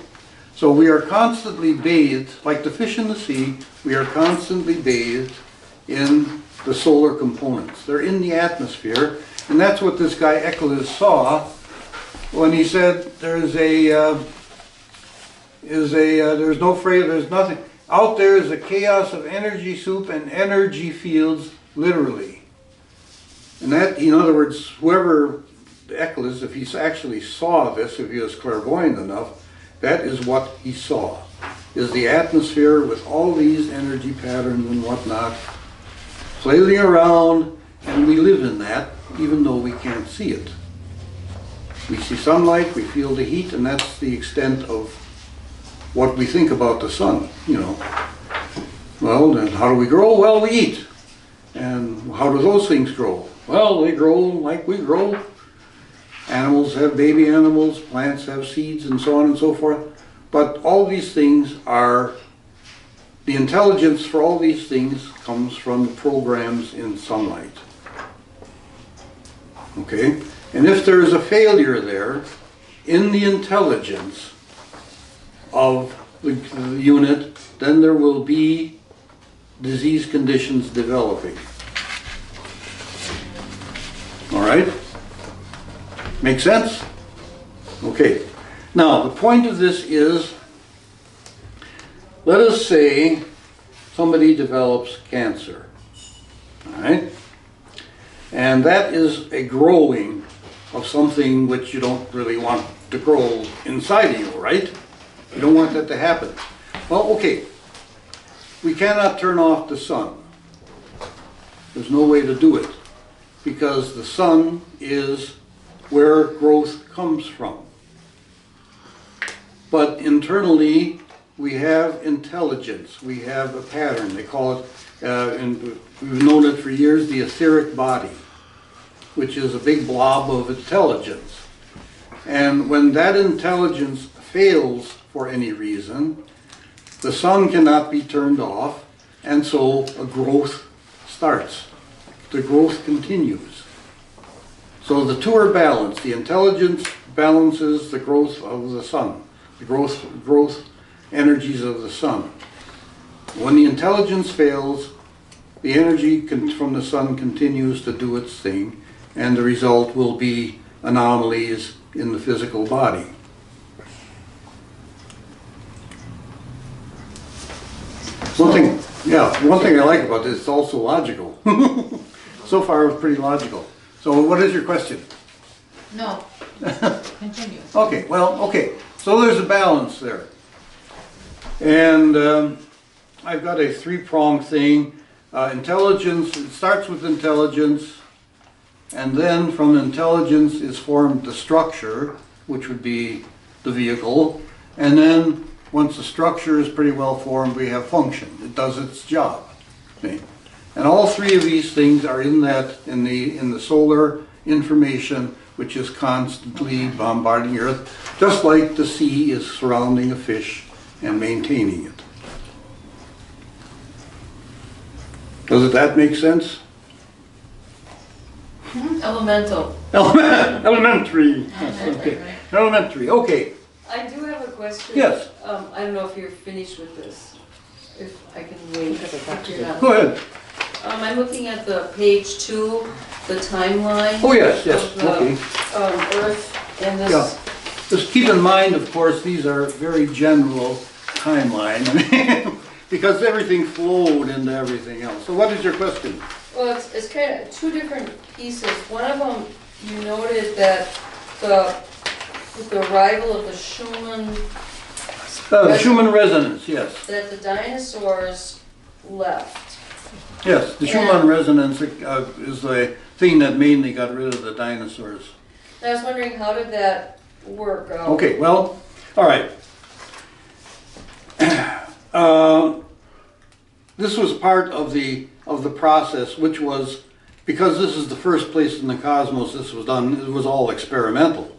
So we are constantly bathed, like the fish in the sea, we are constantly bathed in the solar components. They're in the atmosphere, and that's what this guy Eccles saw when he said there's nothing out there is a chaos of energy soup and energy fields, literally. And that, in other words, whoever Eccles, if he actually saw this, if he was clairvoyant enough, that is what he saw, is the atmosphere with all these energy patterns and whatnot flailing around, and we live in that even though we can't see it. We see sunlight, we feel the heat, and that's the extent of what we think about the sun, you know. Well, then how do we grow? Well, we eat. And how do those things grow? Well, they grow like we grow. Animals have baby animals, plants have seeds, and so on and so forth. But all these things are, the intelligence for all these things comes from the programs in sunlight. Okay? And if there is a failure there in the intelligence of the unit, then there will be disease conditions developing. All right? Make sense? Okay. Now, the point of this is, let us say somebody develops cancer. All right? And that is a growing of something which you don't really want to grow inside of you, right? You don't want that to happen. Well, okay. We cannot turn off the sun. There's no way to do it, because the sun is where growth comes from. But internally, we have intelligence. We have a pattern. They call it, and we've known it for years, the etheric body, which is a big blob of intelligence. And when that intelligence fails for any reason, the sun cannot be turned off, and so a growth starts. The growth continues. So the two are balanced. The intelligence balances the growth of the sun, the growth energies of the sun. When the intelligence fails, the energy from the sun continues to do its thing, and the result will be anomalies in the physical body. One thing I like about this, it's also logical. So far, it's pretty logical. So what is your question? No, continue. Okay, well, okay. So there's a balance there. And I've got a three-pronged thing. Intelligence, it starts with intelligence, and then from intelligence is formed the structure, which would be the vehicle, and then once the structure is pretty well formed, we have function. It does its job. Okay? And all three of these things are in the solar information, which is constantly bombarding the Earth, just like the sea is surrounding a fish and maintaining it. Does that make sense? Elemental. Elementary. Okay. Elementary. Okay. I do have a question. Yes. I don't know if you're finished with this. If I can wait. Figure it out. Go ahead. I'm looking at the page 2, the timeline. Oh yes, yes. Of the, Okay. Earth and this. Yeah. Just keep in mind, of course, these are very general timeline because everything flowed into everything else. So what is your question? Well, it's kind of two different pieces. One of them, you noted that with the arrival of the Schumann, The Schumann resonance, yes. that the dinosaurs left. Yes, the Schumann resonance is the thing that mainly got rid of the dinosaurs. And I was wondering, how did that work out? Okay, well, all right. This was part of the process, which was, because this is the first place in the cosmos this was done, it was all experimental.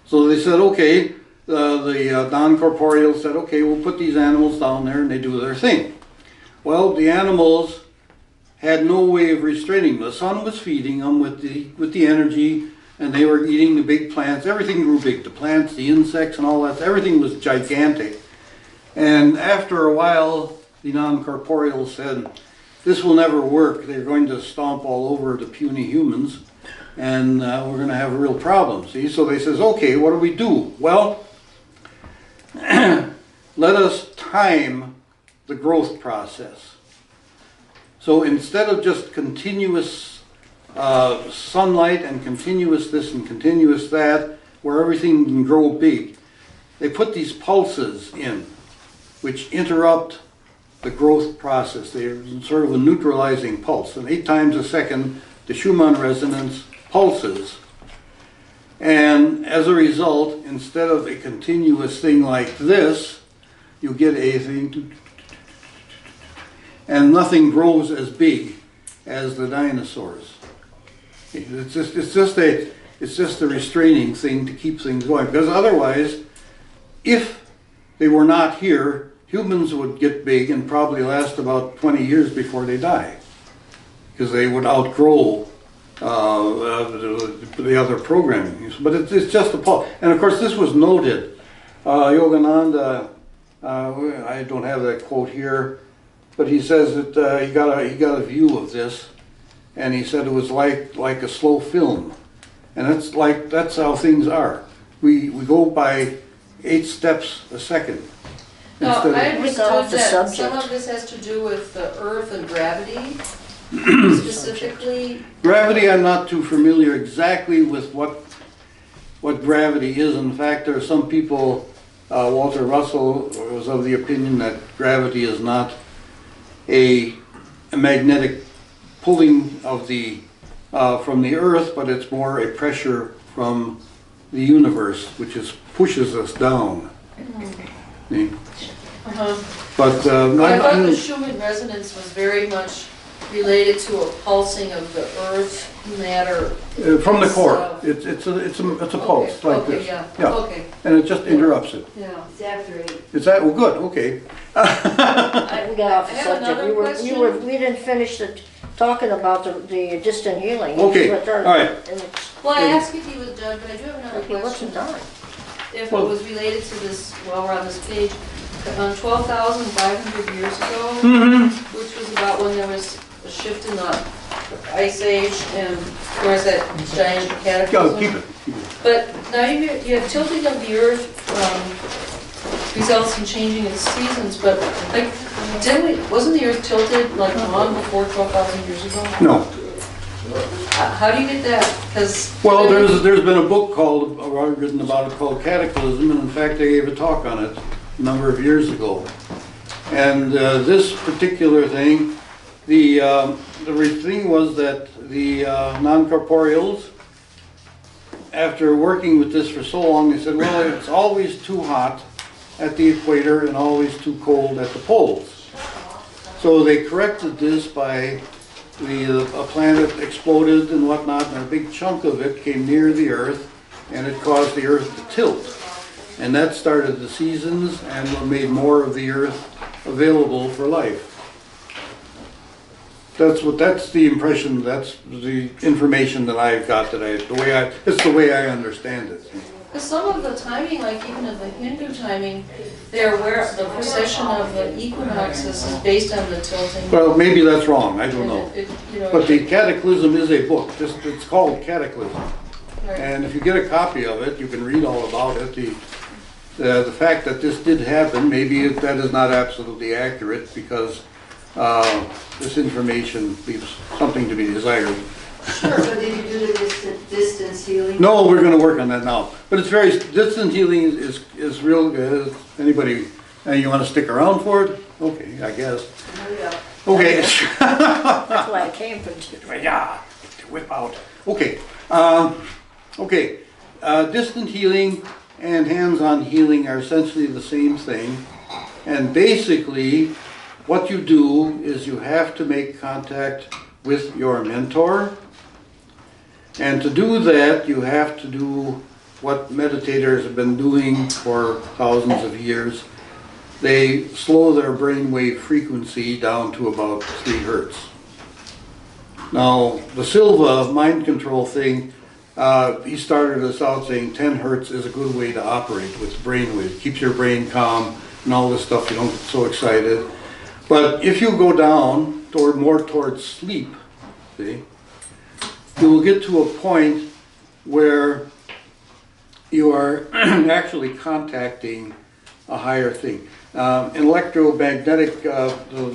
So they said, okay, the non-corporeal said, okay, we'll put these animals down there and they do their thing. Well, the animals had no way of restraining them. The sun was feeding them with the energy, and they were eating the big plants. Everything grew big, the plants, the insects and all that. Everything was gigantic. And after a while, the non-corporeal said, this will never work. They're going to stomp all over the puny humans, and we're going to have a real problem. See? So they says, okay, what do we do? Well, let us time the growth process. So instead of just continuous sunlight and continuous this and continuous that, where everything can grow big. They put these pulses in, which interrupt the growth process. They're sort of a neutralizing pulse. And 8 times a second, the Schumann resonance pulses. And as a result, instead of a continuous thing like this, you get a thing, and nothing grows as big as the dinosaurs. It's just a restraining thing to keep things going. Because otherwise, if they were not here, humans would get big and probably last about 20 years before they die. Because they would outgrow the other programming. But it's just a pulse. And of course, this was noted. Yogananda, I don't have that quote here, but he says that he got a view of this, and he said it was like a slow film, and that's how things are. We go by 8 steps a second. No, instead I of- understood that some subject. of this has to do with the Earth and gravity, specifically. Gravity, I'm not too familiar exactly with what gravity is. In fact, there are some people, Walter Russell was of the opinion that gravity is not a magnetic pulling of the from the Earth, but it's more a pressure from the universe, which pushes us down. See? But I thought the Schumann resonance was very much related to a pulsing of the Earth matter. from the core, itself. it's a pulse like Okay, this. yeah, okay, And it just interrupts it. yeah. It's after 8. Is that well? Good. Okay. We got off the I have subject. another question. We didn't finish talking about the distant healing. Okay, But, all right. and it's- Well, I asked if he was done, but I do have another Okay, question. wasn't done. If it Well- was related to this, while we're on this page, 12,500 years ago, which was about when there was a shift in the ice age and there was that giant Go, cataclysm. keep it. Keep it. But now you have tilting of the earth results in changing its seasons, but like, wasn't the earth tilted like long before 12,000 years ago? No. How do you get that? Because Well, there's been a book written about it called Cataclysm, and in fact, I gave a talk on it a number of years ago. And this particular thing, the thing was that the non-corporeals, after working with this for so long, they said, well, it's always too hot at the equator and always too cold at the poles. So they corrected this by a planet exploded and whatnot, and a big chunk of it came near the Earth, and it caused the Earth to tilt. And that started the seasons and made more of the Earth available for life. That's the impression, that's the information that I've got, it's the way I understand it. because some of the timing, like even of the Hindu timing, they're where the precession of the equinoxes is based on the tilting. Well, maybe that's wrong, I don't know. You know, But the Cataclysm is a book, it's called Cataclysm. right. And if you get a copy of it, you can read all about it. The fact that this did happen, maybe that is not absolutely accurate because this information leaves something to be desired. Sure, but did you do the distance healing? No, we're going to work on that now. But it's very, distant healing is real good. Anybody, you want to stick around for it? Okay, I guess. Hurry up. Okay. That's why I came from. Yeah, whip out. Okay. Okay. Distant healing and hands-on healing are essentially the same thing. And basically, what you do is you have to make contact with your mentor. And to do that, you have to do what meditators have been doing for thousands of years. They slow their brainwave frequency down to about 3 hertz. Now, the Silva mind control thing, he started us out saying 10 hertz is a good way to operate with brainwave. Keeps your brain calm and all this stuff, you don't get so excited. But if you go down more towards sleep, see, you will get to a point where you are actually contacting a higher thing. Electromagnetic, the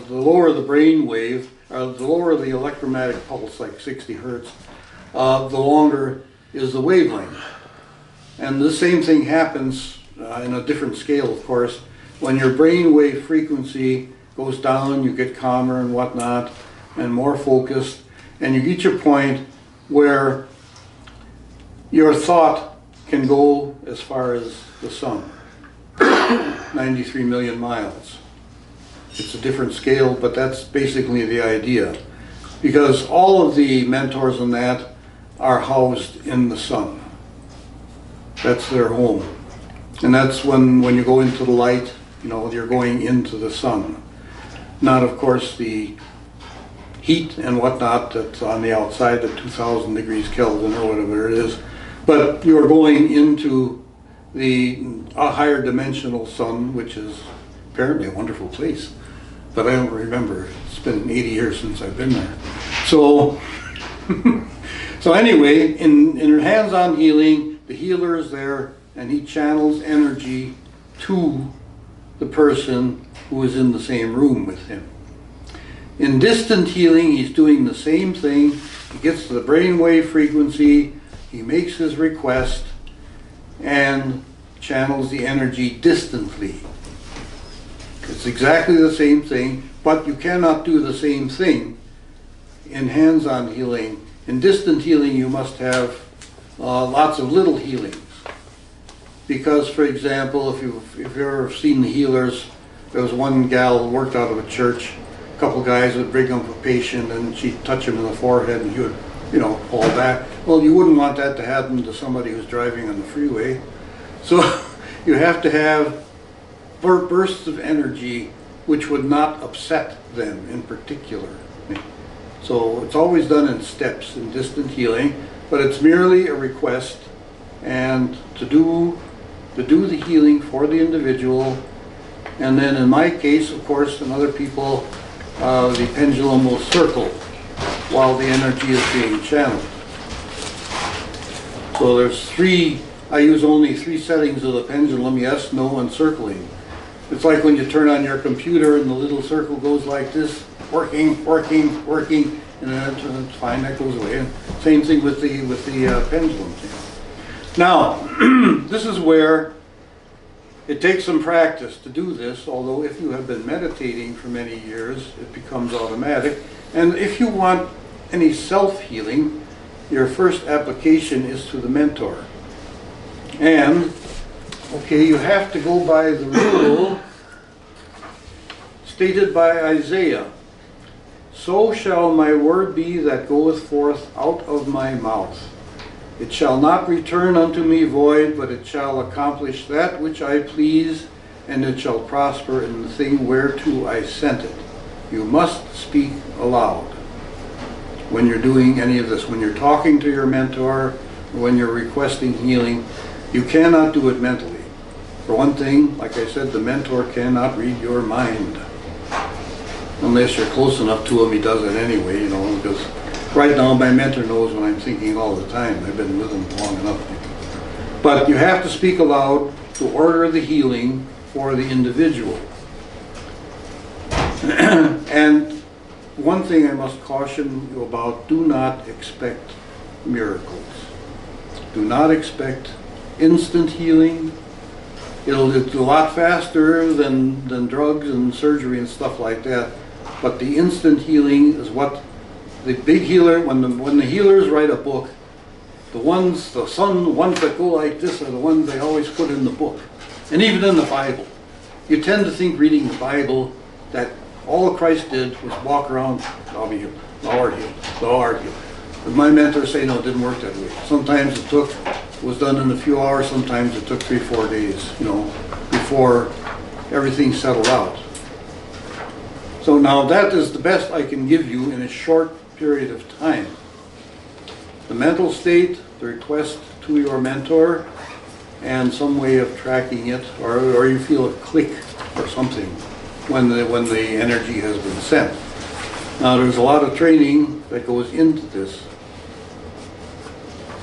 lower the brain wave, the lower the electromagnetic pulse, like 60 hertz, the longer is the wavelength. And the same thing happens in a different scale, of course. When your brain wave frequency goes down, you get calmer and whatnot, and more focused, and you reach a point where your thought can go as far as the sun, 93 million miles. It's a different scale, but that's basically the idea. Because all of the mentors and that are housed in the sun. That's their home. And that's when you go into the light, you know, you're going into the sun. Not, of course, the heat and whatnot that's on the outside at 2,000 degrees Kelvin or whatever it is. But you're going into a higher dimensional sun, which is apparently a wonderful place. But I don't remember. It's been 80 years since I've been there. So, so anyway, in hands-on healing, the healer is there and he channels energy to the person who is in the same room with him. In distant healing, he's doing the same thing. He gets to the brainwave frequency, he makes his request, and channels the energy distantly. It's exactly the same thing, but you cannot do the same thing in hands-on healing. In distant healing, you must have lots of little healings. Because, for example, if you've ever seen the healers, there was one gal who worked out of a church. A couple guys would bring up a patient and she'd touch him in the forehead and he would, you know, fall back. Well, you wouldn't want that to happen to somebody who's driving on the freeway. So you have to have bursts of energy which would not upset them in particular. So it's always done in steps in distant healing, but it's merely a request, and to do the healing for the individual. And then in my case, of course, and other people, the pendulum will circle while the energy is being channeled. So there's I use only 3 settings of the pendulum: yes, no, and circling. It's like when you turn on your computer and the little circle goes like this, working, working, working, and then it's fine, that goes away. And same thing with the pendulum. Now, this is where it takes some practice to do this, although if you have been meditating for many years, it becomes automatic. And if you want any self-healing, your first application is to the mentor. And, okay, you have to go by the rule stated by Isaiah. So shall my word be that goeth forth out of my mouth. It shall not return unto me void, but it shall accomplish that which I please, and it shall prosper in the thing whereto I sent it. You must speak aloud when you're doing any of this. When you're talking to your mentor, or when you're requesting healing, you cannot do it mentally. For one thing, like I said, the mentor cannot read your mind. Unless you're close enough to him, he does it anyway, you know, because right now my mentor knows what I'm thinking all the time. I've been with him long enough. But you have to speak aloud to order the healing for the individual. And one thing I must caution you about: do not expect miracles. Do not expect instant healing. It's a lot faster than drugs and surgery and stuff like that. But the instant healing is what the big healer, when the healers write a book, the ones that go like this are the ones they always put in the book. And even in the Bible. You tend to think, reading the Bible, that all Christ did was walk around, thou be healed, thou art healed, thou art healed. But my mentors say, no, it didn't work that way. Sometimes it was done in a few hours, sometimes it took 3-4 days, you know, before everything settled out. So now that is the best I can give you in a short period of time. The mental state, the request to your mentor, and some way of tracking it, or you feel a click or something when the energy has been sent. Now there's a lot of training that goes into this,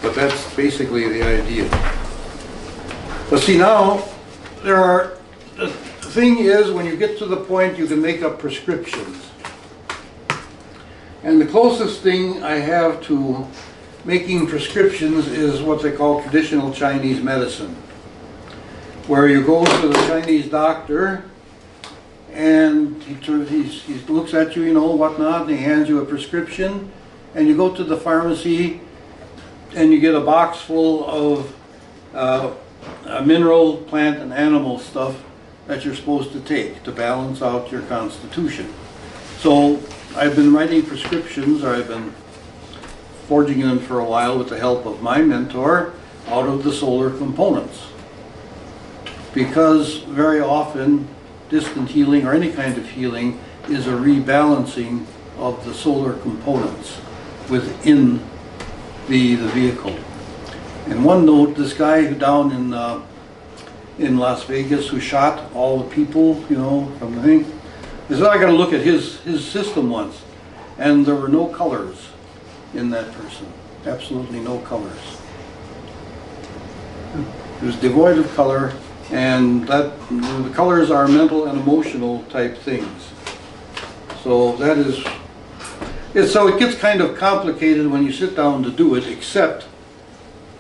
but that's basically the idea. But see, now the thing is, when you get to the point you can make up prescriptions. And the closest thing I have to making prescriptions is what they call traditional Chinese medicine, where you go to the Chinese doctor and he looks at you, you know, whatnot, and he hands you a prescription, and you go to the pharmacy and you get a box full of mineral, plant, and animal stuff that you're supposed to take to balance out your constitution. So I've been writing prescriptions, or I've been forging them for a while with the help of my mentor, out of the solar components. Because very often distant healing, or any kind of healing, is a rebalancing of the solar components within the vehicle. And one note, this guy down in Las Vegas who shot all the people, you know, from the thing, he said, I got to look at his system once, and there were no colors in that person. Absolutely no colors. It was devoid of color, and that the colors are mental and emotional type things. So that is, so it gets kind of complicated when you sit down to do it, except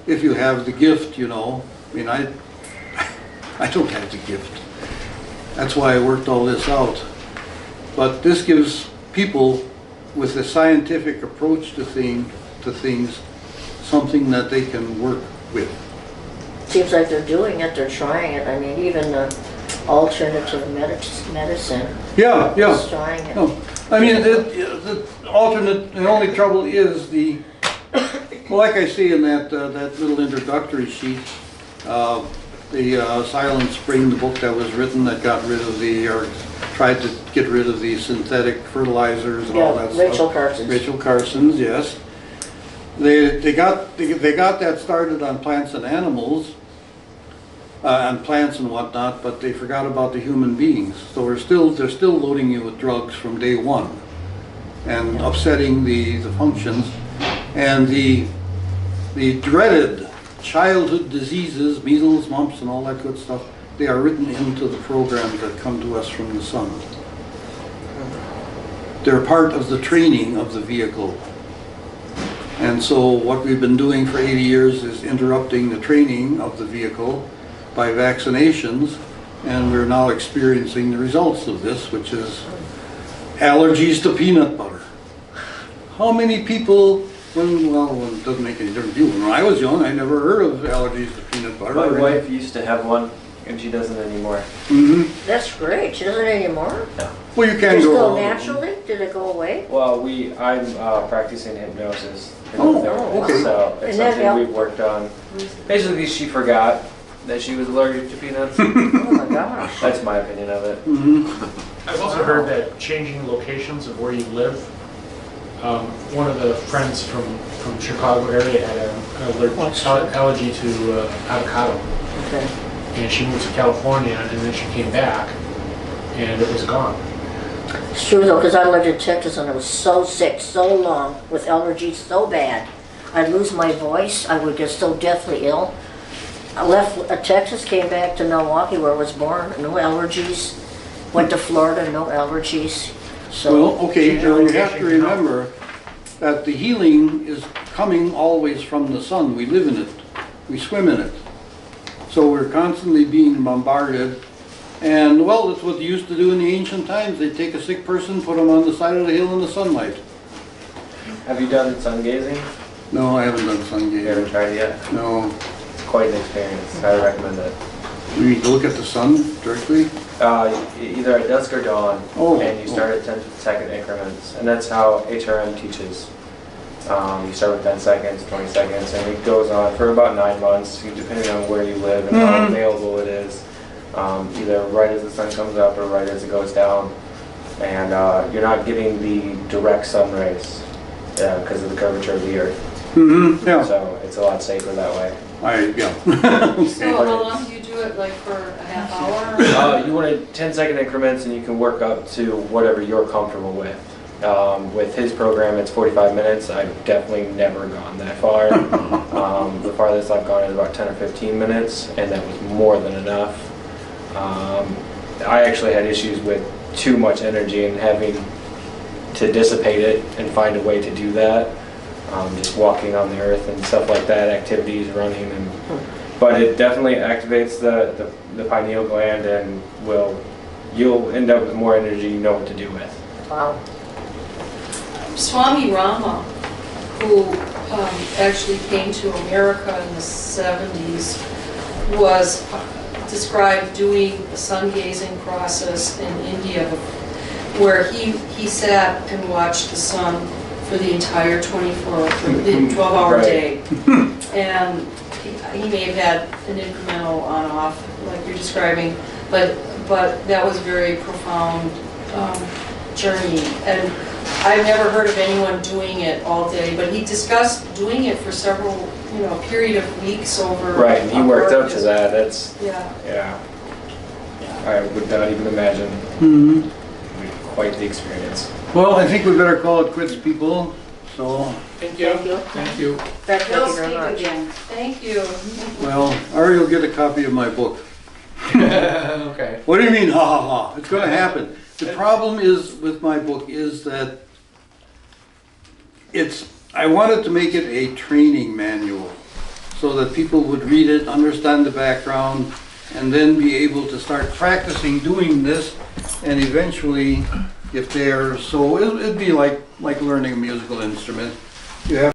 if you have the gift, you know. I mean, I don't have the gift. That's why I worked all this out. But this gives people with a scientific approach to things something that they can work with. Seems like they're doing it, they're trying it. I mean, even the alternative medicine Yeah, yeah. is trying it. No. I mean, the alternate, the only trouble is the, well, like I see in that little introductory sheet, the Silent Spring, the book that was written that got rid of or tried to get rid of the synthetic fertilizers and all that stuff. Rachel Carson's, yes. They got that started on plants and animals, on plants and whatnot, but they forgot about the human beings. So they're still loading you with drugs from day one, and upsetting the functions, and the dreaded childhood diseases, measles, mumps, and all that good stuff. They are written into the programs that come to us from the sun. They're part of the training of the vehicle. And so what we've been doing for 80 years is interrupting the training of the vehicle by vaccinations, and we're now experiencing the results of this, which is allergies to peanut butter. How many people, well, it doesn't make any difference to you. When I was young, I never heard of allergies to peanut butter. My wife used to have one, and she doesn't anymore. Mm-hmm. That's great. She doesn't anymore? No. Well, you can Just go go wrong. naturally? Did it go away? Well, I'm practicing hypnosis. Okay. So it's And that something help? we've worked on. Basically, she forgot that she was allergic to peanuts. Oh my gosh. That's my opinion of it. Mm-hmm. I've also heard that changing locations of where you live. One of the friends from Chicago area had an allergy to avocado, Okay. and she moved to California, and then she came back, and it was gone. It's true though, because I lived in Texas and I was so sick so long with allergies so bad. I'd lose my voice. I would get so deathly ill. I left Texas, came back to Milwaukee where I was born, no allergies. Went to Florida, no allergies. So, Well, okay, now you have to remember that the healing is coming always from the sun. We live in it. We swim in it. So we're constantly being bombarded. And, well, that's what they used to do in the ancient times. They'd take a sick person, put them on the side of the hill in the sunlight. Have you done sun gazing? No, I haven't done sun You haven't gazing. tried it yet? No. It's quite an experience. I recommend it. You need to look at the sun directly? Either at dusk or dawn, Oh. and you start at 10-second increments, and that's how HRM teaches. You start with 10 seconds, 20 seconds, and it goes on for about 9 months, depending on where you live and how available it is. Either right as the sun comes up or right as it goes down, and you're not getting the direct sun rays because of the curvature of the earth. Mm-hmm, yeah. So it's a lot safer that way. Yeah. So how long do you do it, like for a half hour? You want it 10-second increments, and you can work up to whatever you're comfortable with. With his program, it's 45 minutes. I've definitely never gone that far. The farthest I've gone is about 10 or 15 minutes, and that was more than enough. I actually had issues with too much energy and having to dissipate it and find a way to do that. Just walking on the earth and stuff like that, activities, running, and but it definitely activates the pineal gland and you'll end up with more energy you know what to do with. Wow. Swami Rama, who actually came to America in the 70s, was described doing a sun-gazing process in India where he sat and watched the sun for the entire 12-hour Right. day. And he may have had an incremental on-off, like you're describing, but that was a very profound journey. And I've never heard of anyone doing it all day, but he discussed doing it for several, period of weeks over. Right, and he worked up to that. That's Yeah. I would not even imagine. Mhm. Quite the experience. Well, I think we better call it quits, people, so, Thank you. Thank you. Thank you. Thank They'll you very speak much. again. Thank you. well, Ari will get a copy of my book. Okay. What do you mean, ha ha ha? It's gonna happen. The problem is, with my book, is that I wanted to make it a training manual, so that people would read it, understand the background, and then be able to start practicing doing this, and eventually, if they're, so it'd be like learning a musical instrument. You have